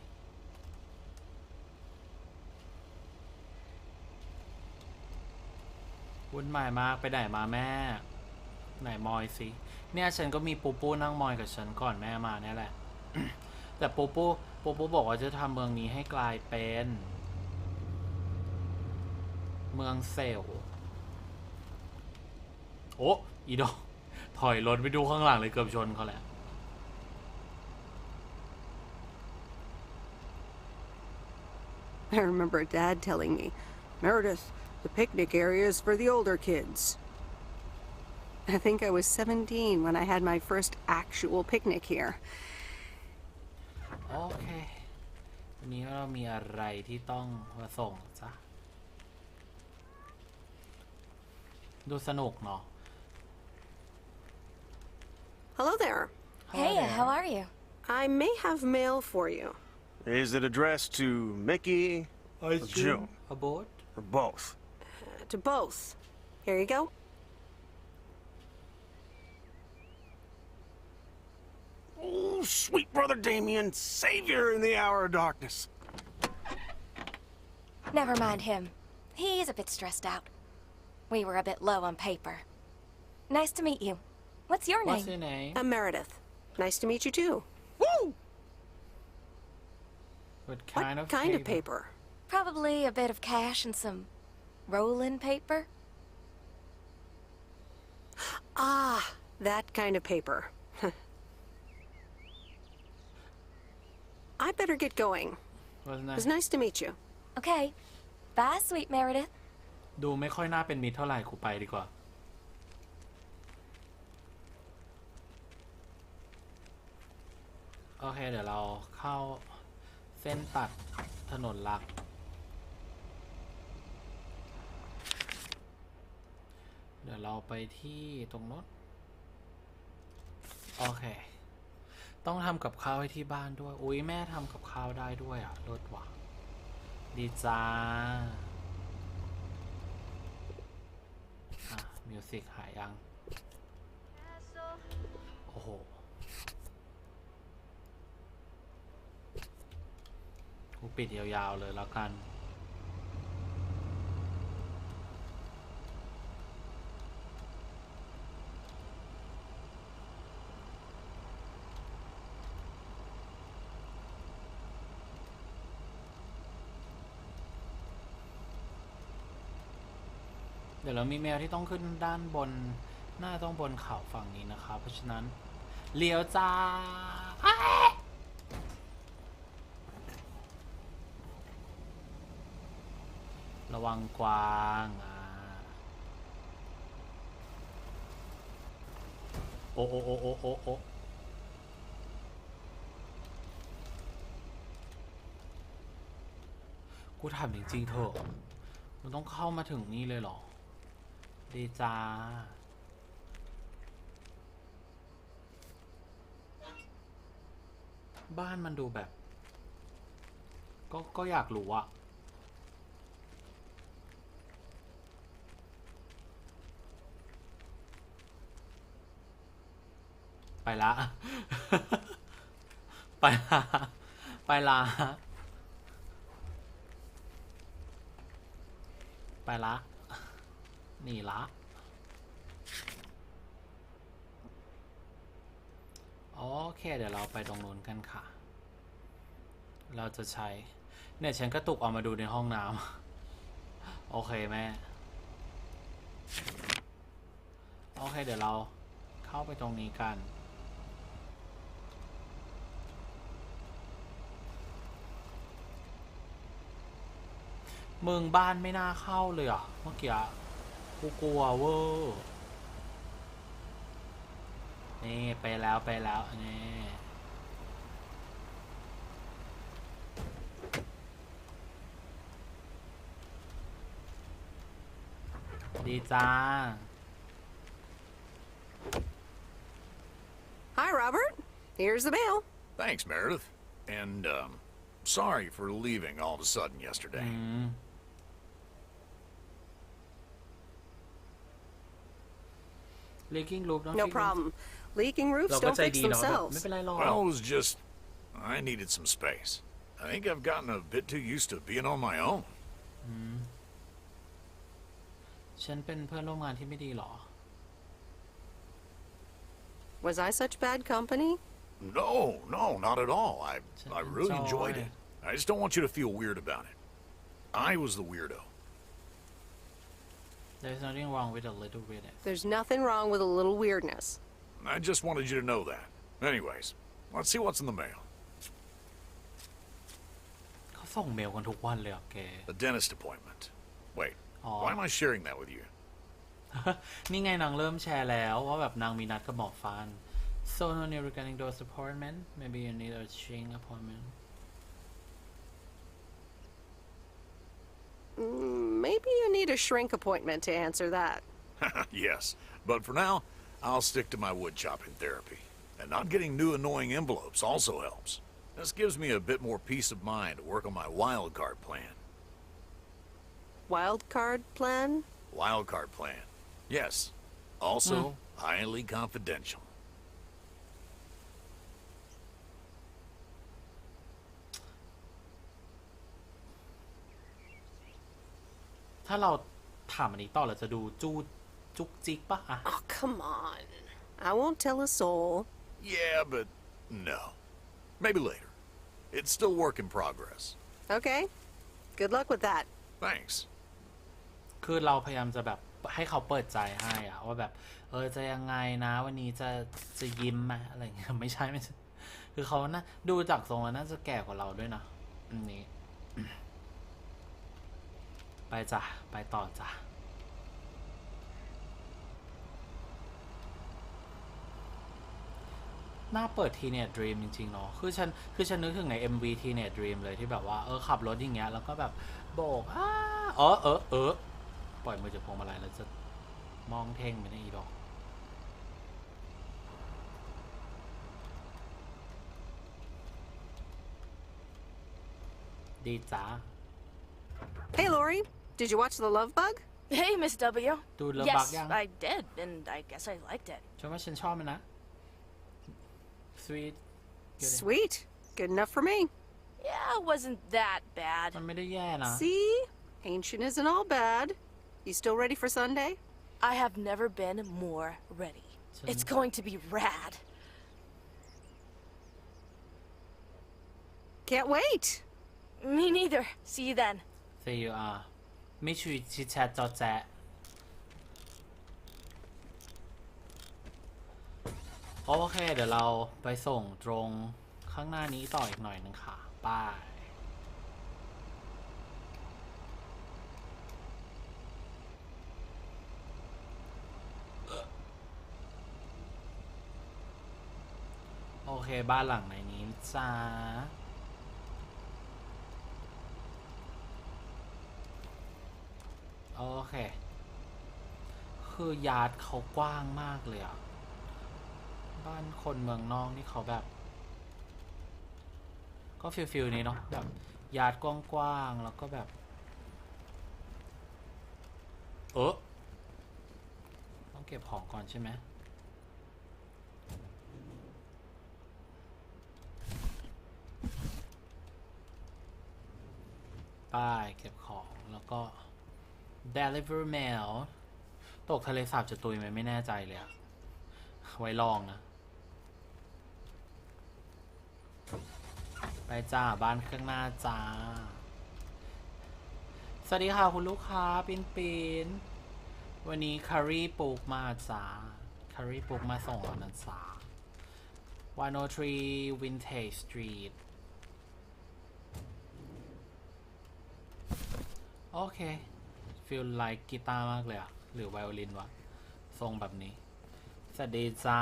วุ่นวายมากไปไหนมาแม่ไหนมอยสิเนี่ยฉันก็มีปูปูนั่งมอยกับฉันก่อนแม่มาเนี่ยแหละ แต่ปูปูบอกว่าจะทำเมืองนี้ให้กลายเป็นเมืองเซลล์โอ้อีดอกถอยรถไปดูข้างหลังเลยเกือบชนเขาแล้ว I remember Dad telling me, Meredith, the picnic area is for the older kids. I think I was 17 when I had my first actual picnic here. โอเควันนี้เรามีอะไรที่ต้องมาส่งจ้ะดูสนุกเนาะ Hello there. Hey, how are you? I may have mail for you. Is it addressed to Mickey or June? Aboard? Or both? To both. Here you go. Oh, sweet brother Damien, savior in the hour of darkness. Never mind him. He's a bit stressed out. We were a bit low on paper. Nice to meet you. What's your name? What's your name? I'm Meredith. Nice to meet you too. Woo! What kind of paper? Probably a bit of cash and some roll-in paper. Ah, that kind of paper. I better get going. It was nice to meet you. Okay. Bye, sweet Meredith. ดูไม่ค่อยน่าเป็นมิตรเท่าไหร่กูไปดีกว่าโอเคเดี๋ยวเราเข้าเส้นตัดถนนหลักเดี๋ยวเราไปที่ตรงโน้นโอเคต้องทำกับข้าวให้ที่บ้านด้วยอุ้ยแม่ทำกับข้าวได้ด้วยอ่ะเลิศว่ะดีจ้ามิวสิกหายยังโอ้โหกูปิดยาวๆเลยแล้วกันเดี๋ยวเรามีแมวที่ต้องขึ้นด้านบนหน้าต้องบนเขาฝั่งนี้นะครับเพราะฉะนั้นเลี้ยวจ้าระวังกวางโอ้โอ้โอ้โอ้โอ้โอ้กูถามจริงๆเถอะมันต้องเข้ามาถึงนี่เลยเหรอดีจ้าบ้านมันดูแบบก็อยากรู้อะไปละ ไปละไปละไปละนี่ละโอเคเดี๋ยวเราไปตรงนู้นกันค่ะเราจะใช้เนี่ยฉันกระตุกออกมาดูในห้องน้ำโอเคแม่โอเคเดี๋ยวเราเข้าไปตรงนี้กันเมืองบ้านไม่น่าเข้าเลยอ่ะเมื่อกี้กูกลัวเวอร์นี่ไปแล้วนี่ดีจ้า Hi, Robert. Here's the mail. Thanks, Meredith. And, sorry for leaving all of a sudden yesterday. Leaking roof, no problem. Leaking roofs don't fix themselves. Well, it was just... I needed some space. I think I've gotten a bit too used to being on my own. ฉันเป็นเพื่อนร่วมงานที่ไม่ดีหรอ Was I such bad company? No, not at all. I really enjoyed it. I just don't want you to feel weird about it. I was the weirdo. There's nothing wrong with a little weirdness. There's nothing wrong with a little weirdness. I just wanted you to know that. Anyways, let's see what's in the mail. เขาส่งเมลกันทุกวันเลยอ่ะแก A dentist appointment. Wait, why am I sharing that with you? นี่ไงนางเริ่มแชร์แล้วว่าแบบนางมีนัดกับหมอฟัน So no need regarding those appointment. Maybe you need a shrink appointment. Maybe you need a shrink appointment to answer that. Yes, but for now, I'll stick to my wood chopping therapy. And not getting new annoying envelopes also helps. This gives me a bit more peace of mind to work on my wild card plan. Wild card plan? Wild card plan. Yes. Also, highly confidential. ถ้าเราถามอันนี้ต่อเราจะดูจุกจิกปะอะ Oh, come on. I won't tell a soul. Yeah, but no. Maybe later. It's still work in progress. Okay. Good luck with that. Thanks. คือเราพยายามจะแบบให้เขาเปิดใจให้อะว่าแบบจะยังไงนะวันนี้จะยิ้มไหมอะไรเงี้ยไม่ใช่คือเขานะดูจากทรงแล้วน่าจะแก่กว่าเราด้วยนะ นี้ ไปจ้ะไปต่อจ้ะน่าเปิด Teenage Dream จริงๆเนาะคือฉันนึกถึงใน MV Teenage Dream เลยที่แบบว่าขับรถอย่างเงี้ยแล้วก็แบบโบกปล่อยมือจากพวงมาลัยแล้วจะมองเท่งไปในอีดอกดีจ้า Hey, Lori. Did you watch The Love Bug? Hey, Miss W. ดูเลิฟบักยัง I did, and I guess I liked it. ฉันว่าฉันชอบมันนะ Sweet Sweet. Good enough for me. Yeah, it wasn't that bad. มันไม่ได้แย่นะ See? Ancient isn't all bad. You still ready for Sunday? I have never been more ready. It's going to be rad. Can't wait. Me neither. See you then. See you ไม่ช่วยชิดแชทจอแจ๊ะโอเคเดี๋ยวเราไปส่งตรงข้างหน้านี้ต่ออีกหน่อยนึงค่ะป้ายโอเคบ้านหลังไหนนี้จ้าโอเคคือยาร์ดเขากว้างมากเลยอ่ะบ้านคนเมืองนอกนี่เขาแบบก็ฟิลนี้เนาะแบบยาร์ดกว้างๆแล้วก็แบบต้องเก็บของก่อนใช่ไหมป้ายเก็บของแล้วก็ deliver mail ตกทะเลสาบจะตุยไหมไม่แน่ใจเลยอะไว้ลองนะไปจ้าบ้านข้างหน้าจ้าสวัสดีค่ะคุณลูกค้าปินวันนี้คารีปุกมาจ้าคารีปุกมาส่งแล้วนะจ้า103 Vintage Street โอเคฟีลไลค์กีตาร์มากเลยอะหรือไวโอลินวะทรงแบบนี้สวัสดีจ้า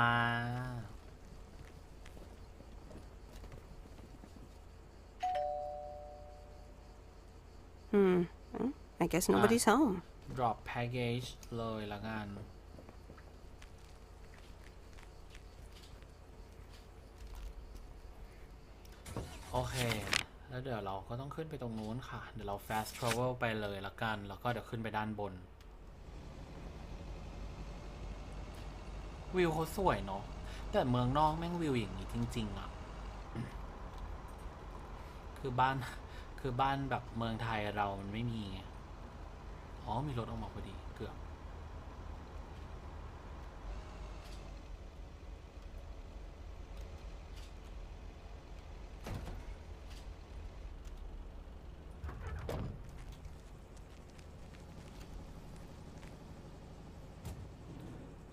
I guess nobody's home. Drop package เลยละกันโอเคแล้วเดี๋ยวเราก็ต้องขึ้นไปตรงนู้นค่ะเดี๋ยวเรา fast travel ไปเลยละกันแล้วก็เดี๋ยวขึ้นไปด้านบนวิวเขาสวยเนาะแต่เมืองนอกแม่งวิวอย่างนี้จริงๆอะคือบ้านแบบเมืองไทยเรามันไม่มีไงมีรถออกมาพอดีเกือบ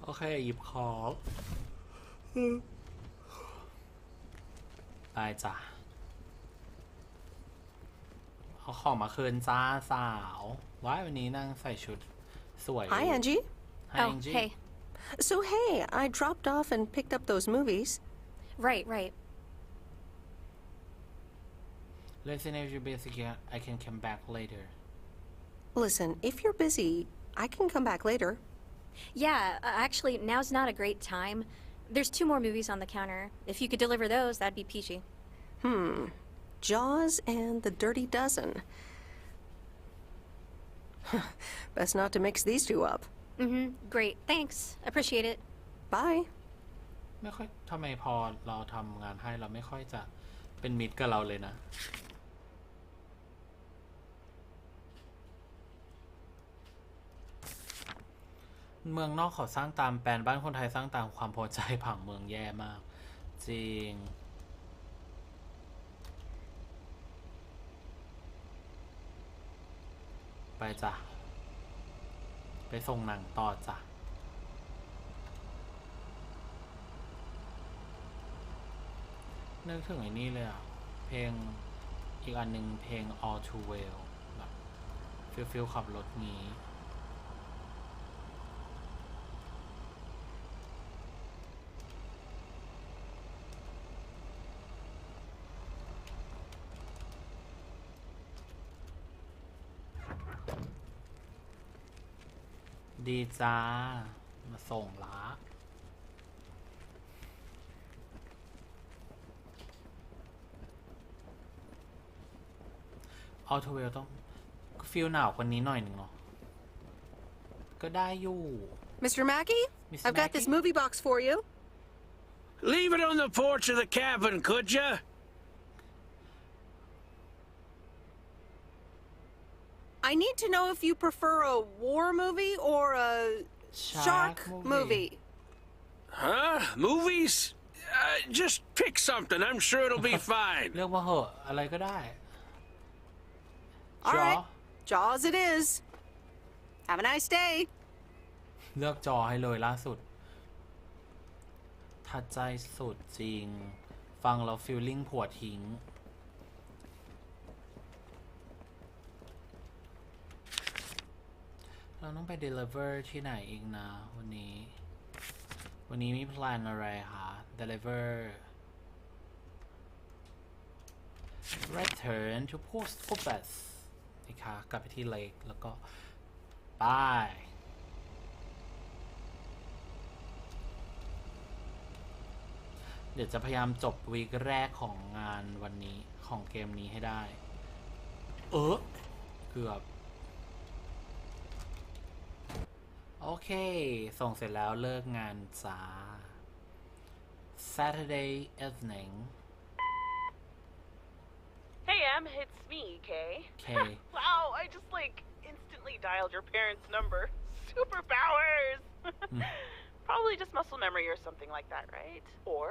โอเคหยิบของไปจ้ะเอาของมาคืนจ้าสาวว้ายวันนี้นั่งใส่ชุดสวย Hi, Angie. Hi, Angie. Hey. So, hey, I dropped off and picked up those movies. Right. Listen, if you're busy, I can come back later. Listen, if you're busy, I can come back later. Yeah, actually, now's not a great time. There's 2 more movies on the counter. If you could deliver those, that'd be peachy. Jaws and The Dirty Dozen. Best not to mix these 2 up. Great. Thanks. Appreciate it. Bye. ไม่ค่อยทำไมพอเราทำงานให้เราไม่ค่อยจะเป็นมิตรกับเราเลยนะเมืองนอกเขาสร้างตามแปลนบ้านคนไทยสร้างตามความพอใจผังเมืองแย่มากจริงไปจ้ะไปส่งหนังต่อจ้ะนึกถึงไอ้นี่เลยอ่ะเพลง อีกอันหนึ่งเพลง All Too Well แบบฟิลขับรถงี้ดีจ้ามาส่งละออโทเวลต้องฟีลหนาวคนนี้หน่อยหนึ่งเนาะก็ได้อยู่ Mr. Mackey, I've got this movie box for you. Leave it on the porch of the cabin, could ya? I need to know if you prefer a war movie or a shark movie. Huh? Movies? Just pick something. I'm sure it'll be fine. เลือกมาเหอะอะไรก็ได้ All right, Jaws it is. Have a nice day. เลือกจอให้เลยล่าสุดทัดใจสุดจริงฟังแล้วฟีลลิ่งผัวทิ้งเราต้องไป deliver ที่ไหนอีกนะวันนี้มีแพลนอะไรคะ deliver return to post office นะคะกลับไปที่ lake แล้วก็ไปเดี๋ยวจะพยายามจบวีคแรกของงานวันนี้ของเกมนี้ให้ได้เกือบโอเคส่งเสร็จแล้วเลิกงานจ้า Saturday evening Hey Em, it's me, Kay. Kay. Wow, I just instantly dialed your parents' number. Superpowers! Probably just muscle memory or something like that, right? Or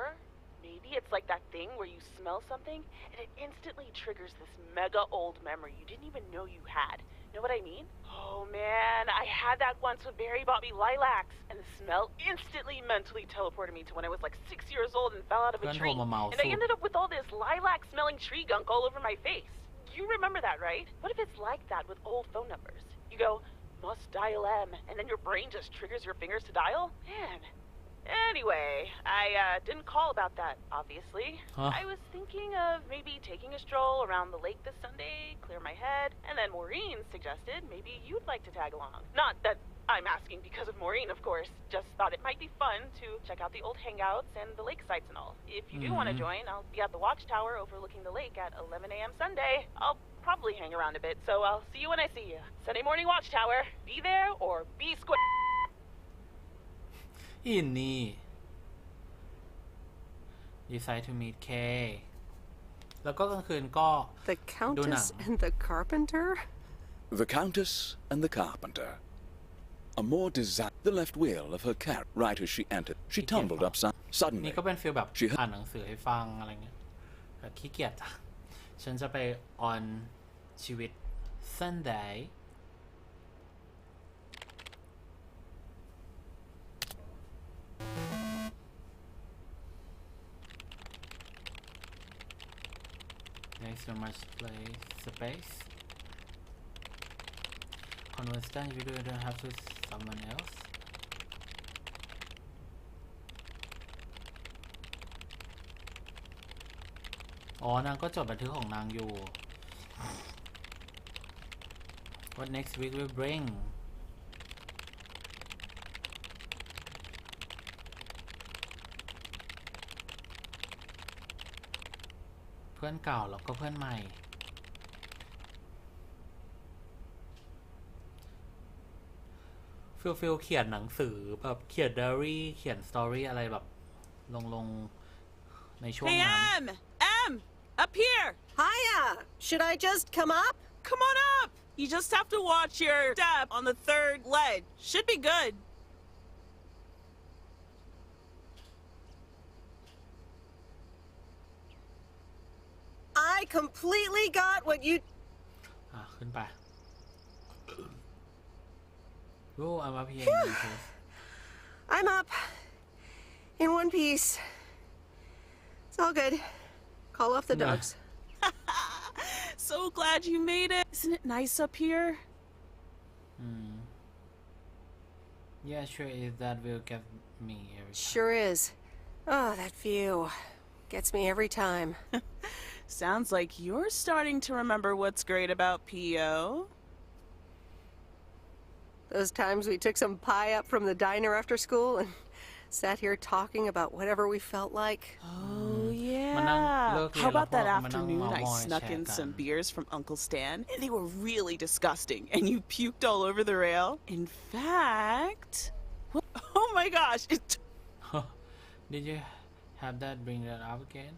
maybe it's like that thing where you smell something and it instantly triggers this mega old memory you didn't even know you had. Know what I mean? Oh man, I had that once when Barry bought me lilacs, and the smell instantly mentally teleported me to when I was 6 years old and fell out of a tree. And I ended up with all this lilac-smelling tree gunk all over my face. You remember that, right? What if it's like that with old phone numbers? You go, must dial M, and then your brain just triggers your fingers to dial? Man. Anyway, I didn't call about that, obviously. I was thinking of maybe taking a stroll around the lake this Sunday, clear my head, and then Maureen suggested maybe you'd like to tag along. Not that I'm asking because of Maureen, of course. Just thought it might be fun to check out the old hangouts and the lake sites and all. If you do want to join, I'll be at the watchtower overlooking the lake at 11 a.m. Sunday. I'll probably hang around a bit, so I'll see you when I see you. Sunday morning watchtower. Be there or be square. อินนี่ Decide to meet Kay แล้วก็กลางคืนก็ The Countess and the Carpenter? The Countess and the Carpenter. A more the left wheel of her car right as she entered. She tumbled upside. Suddenly, นี่ก็เป็นฟีลแบบอ่านหนังสือให้ฟังอะไรเงี้ยแบบขี้เกียจจ้ะฉันจะไปออนชีวิต Sunday Next so much play space Conversation if you don't have to someone elseนางก็จดบันทึกของนางอยู่ What next week will bring เพื่อนเก่าแล้วก็เพื่อนใหม่ฟิลเขียนหนังสือแบบเขียนไดอารี่เขียนสตอรี่อะไรแบบลงในช่วงนั้น Em! Up here! Hiya! Should I just come up? Come on up! You just have to watch your step on the third ledge. Should be good. I completely got what you... ขึ้นไปI'm up here. I'm up. In one piece. It's all good. Call off the dogs. so glad you made it. Isn't it nice up here? Yeah, sure is. That will get me every time. Sure is. Oh, that view. Gets me every time. Sounds like you're starting to remember what's great about P.O. Those times we took some pie up from the diner after school and sat here talking about whatever we felt like. Oh, yeah. How about that afternoon I snuck in some beers from Uncle Stan? And they were really disgusting, and you puked all over the rail? In fact... Oh my gosh! Did you have that bring that up again?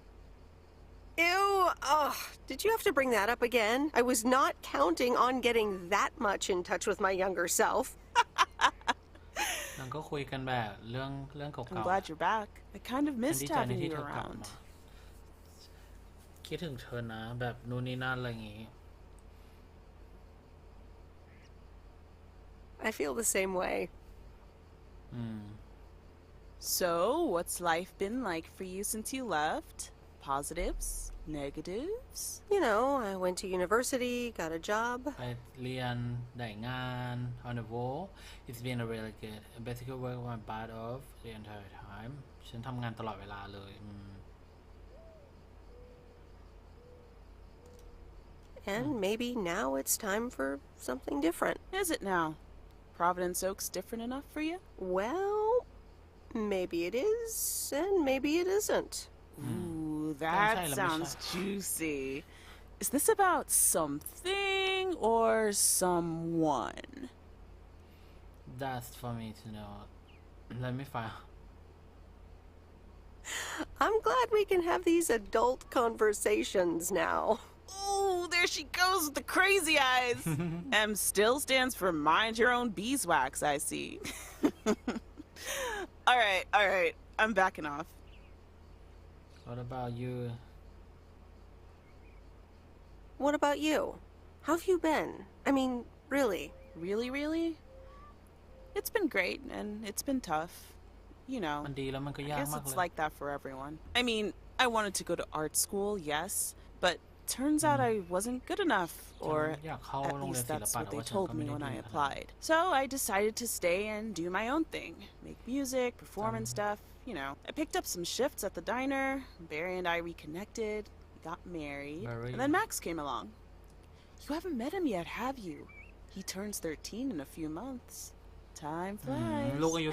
Ew! Oh, did you have to bring that up again? I was not counting on getting that much in touch with my younger self. นั่นก็คุยกันแบบเรื่องเก่าๆ I'm glad you're back. I kind of missed having you around. คิดถึงเธอนะแบบนู่นนี่นั่นอะไรอย่างงี้ I feel the same way. So, what's life been like for you since you left? Positives? Negatives? You know, I went to university, got a job. ไปเรียนได้งาน on the wall it's been a really good basically work I'm part of the entire time ฉันทำงานตลอดเวลาเลย And maybe now it's time for something different. Is it now? Providence Oaks different enough for you? Well, maybe it is, and maybe it isn't. Ooh, that sounds juicy. Is this about something or someone? That's for me to know. Let me find. I'm glad we can have these adult conversations now. Oh, there she goes with the crazy eyes. M still stands for mind your own beeswax, I see. All right. I'm backing off. What about you? What about you? How have you been? I mean, really. Really? It's been great, and it's been tough. You know, มันดีแล้วมันก็ยาก I guess มาก it's เลย like that for everyone. I mean, I wanted to go to art school, yes, but turns out I wasn't good enough, or at least that's what they told me when I applied. So I decided to stay and do my own thing, make music, perform and stuff. You know, I picked up some shifts at the diner. Barry and I reconnected, got married, and then Max came along. You haven't met him yet, have you? He turns 13 in a few months. Time flies.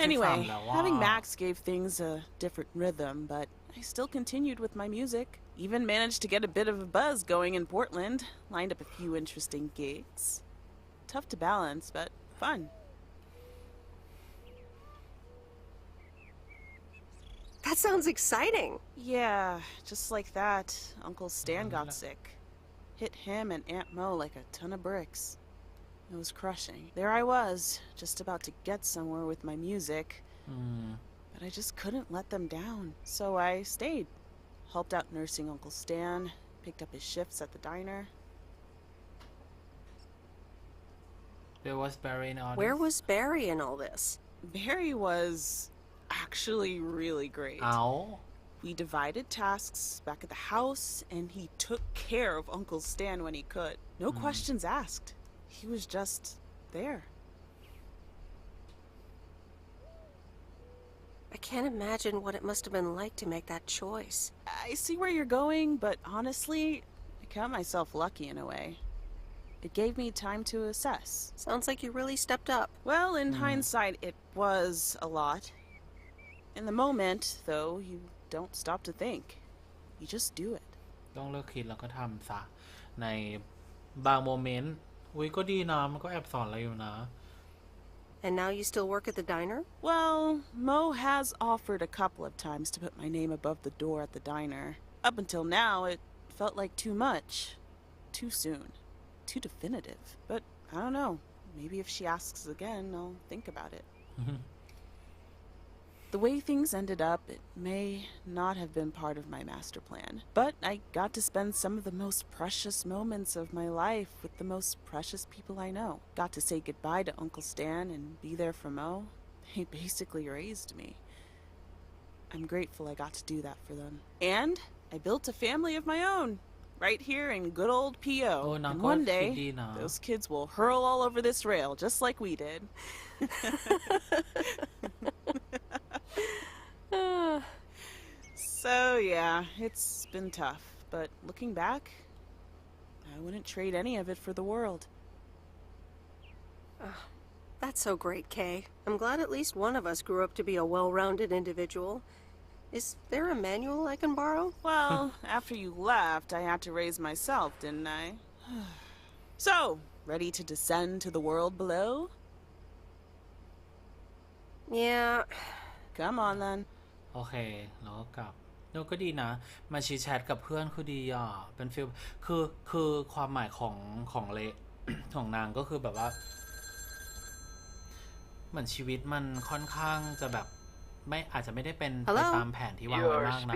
Anyway, having Max gave things a different rhythm, but I still continued with my music. Even managed to get a bit of a buzz going in Portland. Lined up a few interesting gigs. Tough to balance, but fun. That sounds exciting. Yeah, just like that, Uncle Stan got sick. Hit him and Aunt Mo like a ton of bricks. It was crushing. There I was, just about to get somewhere with my music. But I just couldn't let them down. So I stayed. Helped out nursing Uncle Stan, picked up his shifts at the diner. Where was Barry in all this? Where was Barry in all this? Barry was actually really great. Ow. We divided tasks back at the house, and he took care of Uncle Stan when he could. No questions asked. He was just there. I can't imagine what it must have been like to make that choice. I see where you're going, but honestly, I count myself lucky in a way. It gave me time to assess. Sounds like you really stepped up. Well, in hindsight, it was a lot. In the moment, though, you don't stop to think. You just do it. ต้องเลิกคิดแล้วก็ทำซะในบางโมเมนต์อุ้ยก็ดีนะมันก็แอบสอนอะไรอยู่นะ And now you still work at the diner? Well, Mo has offered a couple of times to put my name above the door at the diner. Up until now, it felt like too much. Too soon. Too definitive. But I don't know. Maybe if she asks again, I'll think about it. The way things ended up, it may not have been part of my master plan. But I got to spend some of the most precious moments of my life with the most precious people I know. Got to say goodbye to Uncle Stan and be there for Mo. They basically raised me. I'm grateful I got to do that for them. And I built a family of my own. right here in good old PO. And one day, those kids will hurl all over this rail just like we did. So yeah, it's been tough, but looking back, I wouldn't trade any of it for the world. That's so great, Kay. I'm glad at least one of us grew up to be a well-rounded individual. Is there a manual I can borrow? Well, after you left, I had to raise myself, didn't I? So, ready to descend to the world below? Yeah. Come on then. โอเคแล้วก็กลับแล้วก็ดีนะมาชีแชทกับเพื่อนคือดีอ่ะเป็นฟีลคือความหมายของเละ ของนางก็คือแบบว่าเหมือนชีวิตมันค่อนข้างจะแบบไม่อาจจะไม่ได้เป็นไปตามแผนที่วางไว้มากนะ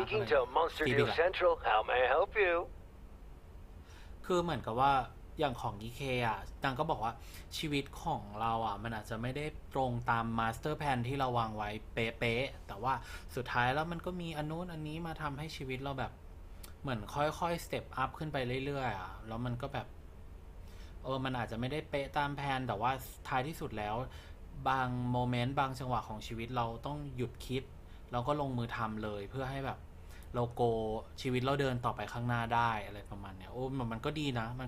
คือเหมือนกับว่าอย่างของอีเคอ่ะนางก็บอกว่าชีวิตของเราอ่ะมันอาจจะไม่ได้ตรงตามมาสเตอร์แพลนที่เราวางไว้เป๊ะๆแต่ว่าสุดท้ายแล้วมันก็มีอันนู้นอันนี้มาทำให้ชีวิตเราแบบเหมือนค่อยๆสเต็ปอัพขึ้นไปเรื่อยๆอ่ะแล้วมันก็แบบมันอาจจะไม่ได้เป๊ะตามแผนแต่ว่าท้ายที่สุดแล้วบางโมเมนต์บางจังหวะของชีวิตเราต้องหยุดคิดแล้วก็ลงมือทำเลยเพื่อให้แบบเราโกชีวิตเราเดินต่อไปข้างหน้าได้อะไรประมาณเนี้ยมันก็ดีนะมัน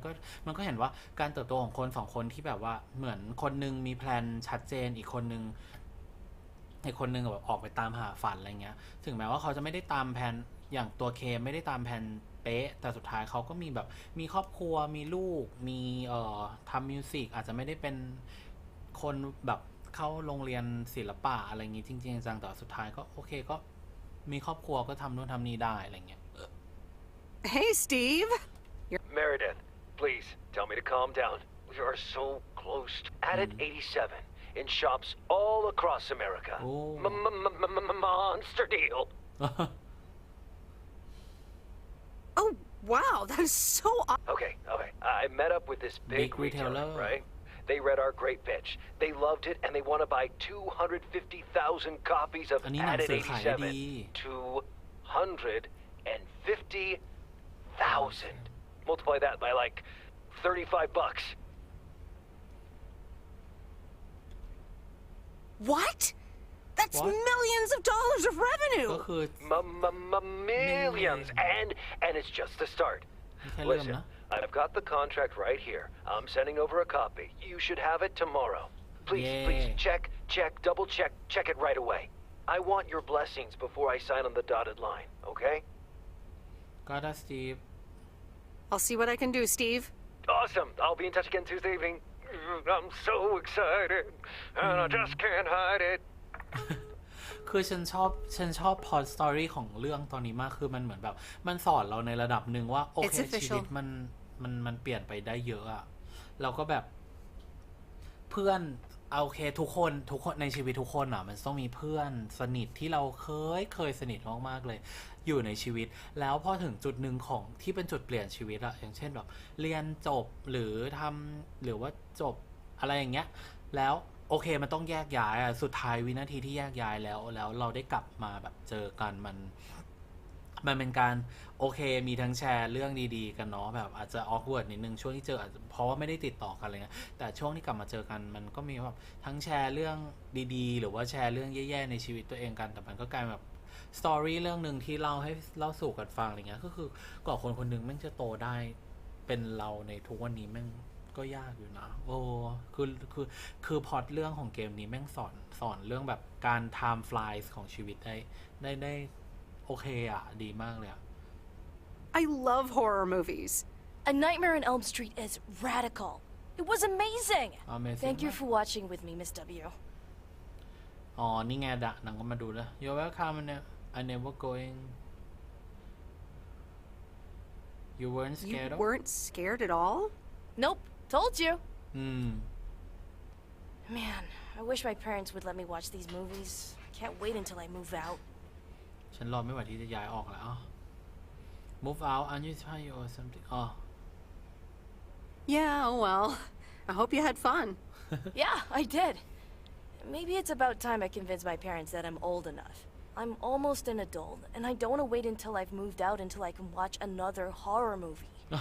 ก็เห็นว่าการเติบโตของคนสองคนที่แบบว่าเหมือนคนนึงมีแพลนชัดเจนอีกคนนึงแบบออกไปตามหาฝันอะไรเงี้ยถึงแม้ว่าเขาจะไม่ได้ตามแผนอย่างตัวเคไม่ได้ตามแผนเป๊ะแต่สุดท้ายเขาก็มีแบบมีครอบครัวมีลูกมีทำมิวสิกอาจจะไม่ได้เป็นคนแบบเข้าโรงเรียนศิลปะอะไรอย่างงี้จริงๆจังแต่สุดท้ายก็โอเคก็มีครอบครัวก็ทำนู่นทำนี่ได้อะไรเงี้ย Hey Steve Meredith please tell me to calm down we are so close added 87 in shops all across America monster deal Oh wow that is so okay I met up with this big retailer right They read our great pitch. They loved it, and they want to buy 250,000 copies of Added 87. 250,000. Multiply that by like $35. What? That's millions of dollars of revenue. Millions, and it's just the start. Listen. I've got the contract right here. I'm sending over a copy. You should have it tomorrow. Please check, double check it right away. I want your blessings before I sign on the dotted line, okay? Got it, Steve. I'll see what I can do, Steve. Awesome. I'll be in touch again Tuesday evening. I'm so excited, and I just can't hide it. คือฉันชอบพอดสตอรี่ของเรื่องตอนนี้มากคือมันเหมือนแบบมันสอนเราในระดับหนึ่งว่าโอเคชีวิตมันเปลี่ยนไปได้เยอะอะเราก็แบบเพื่อนโอเคทุกคนในชีวิตทุกคนอะมันต้องมีเพื่อนสนิทที่เราเคยสนิทมากๆเลยอยู่ในชีวิตแล้วพอถึงจุดหนึ่งของที่เป็นจุดเปลี่ยนชีวิตอะอย่างเช่นแบบเรียนจบหรือว่าจบอะไรอย่างเงี้ยแล้วโอเคมันต้องแยกย้ายอ่ะสุดท้ายวินาทีที่แยกย้ายแล้วเราได้กลับมาแบบเจอกันมันเป็นการโอเคมีทั้งแชร์เรื่องดีๆกันเนาะแบบอาจจะออกเวิร์ดนิดนึงช่วงที่เจออาจจะเพราะว่าไม่ได้ติดต่อกันอะไรเงี้ยแต่ช่วงที่กลับมาเจอกันมันก็มีแบบทั้งแชร์เรื่องดีๆหรือว่าแชร์เรื่องแย่ๆในชีวิตตัวเองกันแต่มันก็กลายแบบสตอรี่เรื่องนึงที่เล่าสู่กันฟังอะไรเงี้ยก็คือกว่าคนนึงแม่งจะโตได้เป็นเราในทุกวันนี้แม่งก็ยากอยู่นะคือพล็อตเรื่องของเกมนี้แม่งสอนเรื่องแบบการ time flies ของชีวิตได้โอเคอ่ะดีมากเลยอ่ะ I love horror movies. A Nightmare on Elm Street is radical. It was amazing. Thank you for watching with me, Miss W. อ๋อนี่ไงดะหนังก็มาดูแล้ว You're welcome I never going. You weren't scared? You weren't scared at all? Nope. Told you. Man, I wish my parents would let me watch these movies. Can't wait until I move out. ฉันรอไม่ไหวที่จะย้ายออกแล้ว Move out aren't you tired or something? Oh. Yeah, well, I hope you had fun. Yeah, I did. Maybe it's about time I convince my parents that I'm old enough. I'm almost an adult, and I don't want to wait until I've moved out until I can watch another horror movie. You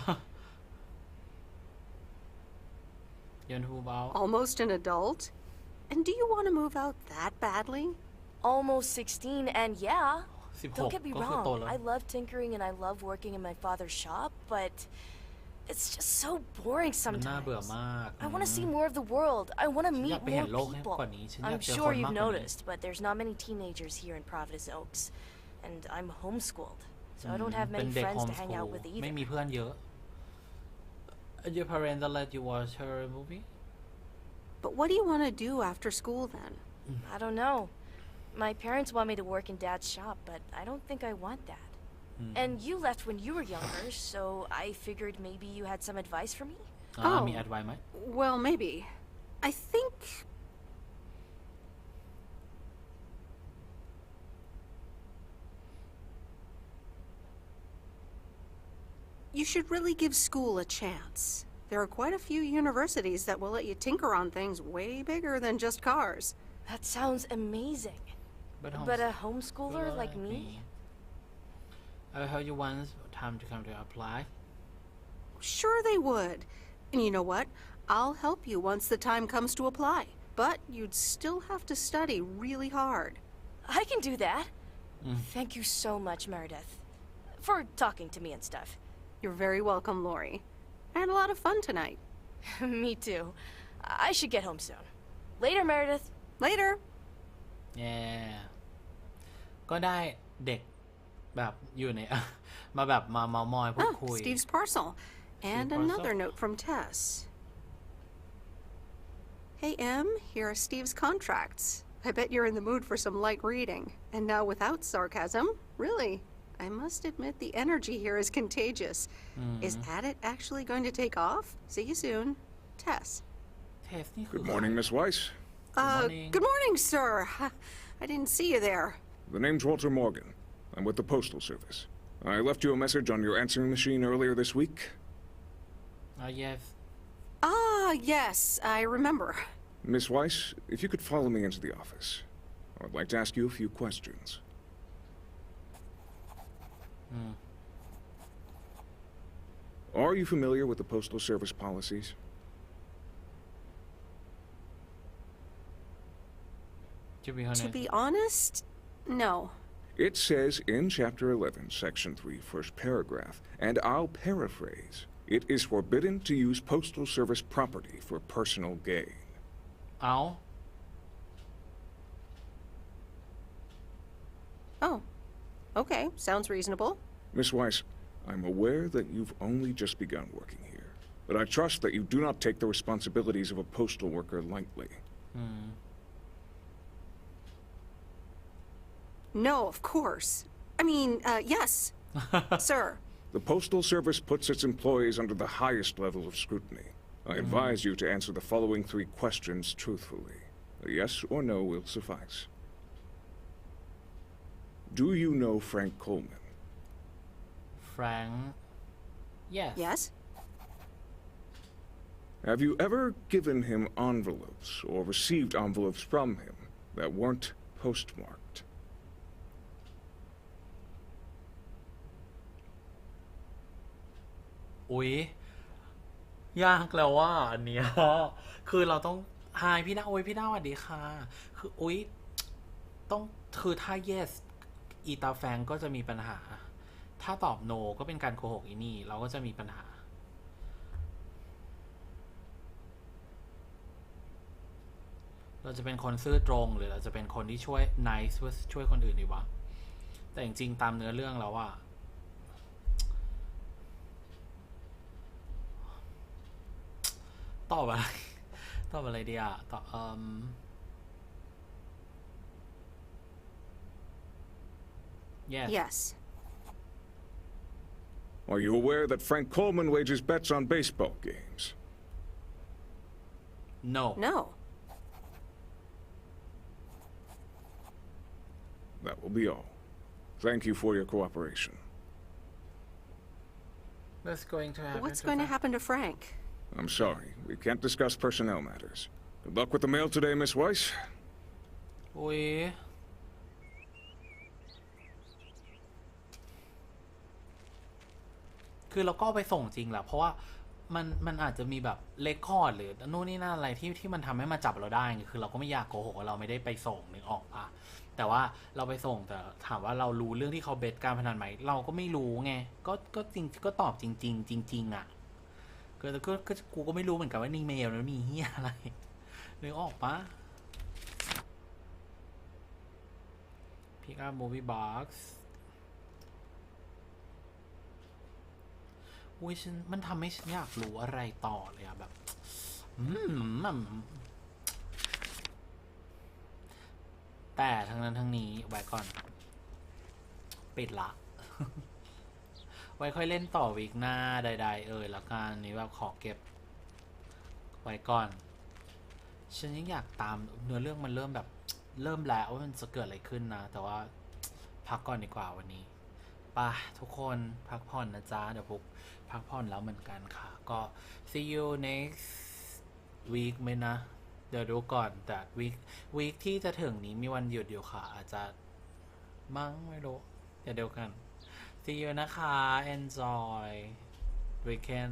want to move out? Almost an adult? And do you want to move out that badly? Almost 16, and yeah. 16 Don't get me ก็คือโต wrong, แล้ว I love tinkering and I love working in my father's shop, but it's just so boring มันน่า sometimes. เบื่อมาก I want to see more of the world. I want to ฉันอ meet ยากไปเห็ more นโลกให้ people. กว่านี้ฉันอยา I'm กเจอ sure คนมาก you've กว่านี้ noticed, but there's not many teenagers here in Providence Oaks, and I'm homeschooled, so I don't have เป็น many เด็ก friends โฮม to ส hang คู out ล with ไม่ either. มีเพื่อนเยอะ Your parents let you watch her movie? But what do you want to do after school then? I don't know. My parents want me to work in Dad's shop, but I don't think I want that. And you left when you were younger, so I figured maybe you had some advice for me? มี advice ไหม Well, maybe. I think... You should really give school a chance. There are quite a few universities that will let you tinker on things way bigger than just cars. That sounds amazing. But a homeschooler like me? I heard you once time to come to apply. Sure they would. And you know what? I'll help you once the time comes to apply. But you'd still have to study really hard. I can do that. Thank you so much, Meredith, for talking to me and stuff. You're very welcome, Lori. I had a lot of fun tonight. Me too. I should get home soon. Later, Meredith. Later. Yeah. ก็ได้เด็กแบบอยู่ใน มาแบบมาเมามอยพูดคุย Steve's parcel. And another note from Tess. Hey, Em, here are Steve's contracts. I bet you're in the mood for some light reading. And now without sarcasm, really, I must admit the energy here is contagious. Is Adit actually going to take off? See you soon. Tess. Tess นี่คือ Good morning, Miss Weiss. Good morning, sir. I didn't see you there. The name's Walter Morgan. I'm with the Postal Service. I left you a message on your answering machine earlier this week. Yes. Yes, I remember. Miss Weiss, if you could follow me into the office, I'd like to ask you a few questions. Are you familiar with the Postal Service policies? To be honest, no. It says in Chapter 11, Section 3, first paragraph, and I'll paraphrase, it is forbidden to use Postal Service property for personal gain. Ow. Oh. Okay, sounds reasonable. Miss Weiss, I'm aware that you've only just begun working here, but I trust that you do not take the responsibilities of a postal worker lightly. No, of course. I mean, yes. Sir. The Postal Service puts its employees under the highest level of scrutiny. I advise you to answer the following 3 questions truthfully. A yes or no will suffice. Do you know Frank Coleman? Frank. Yes. Yes? Have you ever given him envelopes or received envelopes from him that weren't postmarked? อุ๊ยยากแล้วว่าอันเนี้ยคือเราต้องไฮพี่หน้าอุ๊ยพี่หน้าสวัสดีค่ะคืออุ๊ยต้องคือถ้า yes อีตาแฟงก็จะมีปัญหาถ้าตอบ no ก็เป็นการโกหกอีนี่เราก็จะมีปัญหาเราจะเป็นคนซื่อตรงหรือเราจะเป็นคนที่ช่วย nice ช่วยคนอื่นดีวะแต่จริงๆตามเนื้อเรื่องแล้วอะตอบอะไรดีอะตอบYes. Are you aware that Frank Coleman wages bets on baseball games? No. No. That will be all. Thank you for your cooperation. What's going to happen? What's going to happen to Frank? I'm sorry. We can't discuss personnel matters. Good luck with the mail today, Miss Weiss. อุ๊ย คือเราก็ไปส่งจริงแหละเพราะว่ามันอาจจะมีแบบเรคคอร์ดหรือนู่นนี่นั่นอะไรที่มันทำให้มาจับเราได้คือเราก็ไม่อยากโกหกว่าเราไม่ได้ไปส่งนึกออกปะแต่ว่าเราไปส่งแต่ถามว่าเรารู้เรื่องที่เขาเบสการพนันไหมเราก็ไม่รู้ไงก็จริงก็ตอบจริงอ่ะก็กูก็ไม่รู้เหมือนกันว่าในเมลนั้นมีเฮียอะไรนึกออกปะPick up movie box อุ้ยมันทำให้ฉันอยากรู้อะไรต่อเลยอะแบบแต่ทั้งนั้นทั้งนี้ไว้ก่อนปิดละ ไว้ค่อยเล่นต่อวีคหน้าใดๆละกันนี้แบบขอเก็บไว้ก่อนฉันยังอยากตามเนื้อเรื่องมันเริ่มแล้วว่ามันจะเกิดอะไรขึ้นนะแต่ว่าพักก่อนดีกว่าวันนี้ป่ะทุกคนพักผ่อนนะจ๊ะเดี๋ยวพวกพักผ่อนแล้วเหมือนกันค่ะก็ see you next week ไหมนะเดี๋ยวดูก่อนแต่วีคที่จะถึงนี้มีวันหยุดอยู่ค่ะอาจจะมั้งไม่รู้เดี๋ยวกัน see you นะคะ enjoy weekend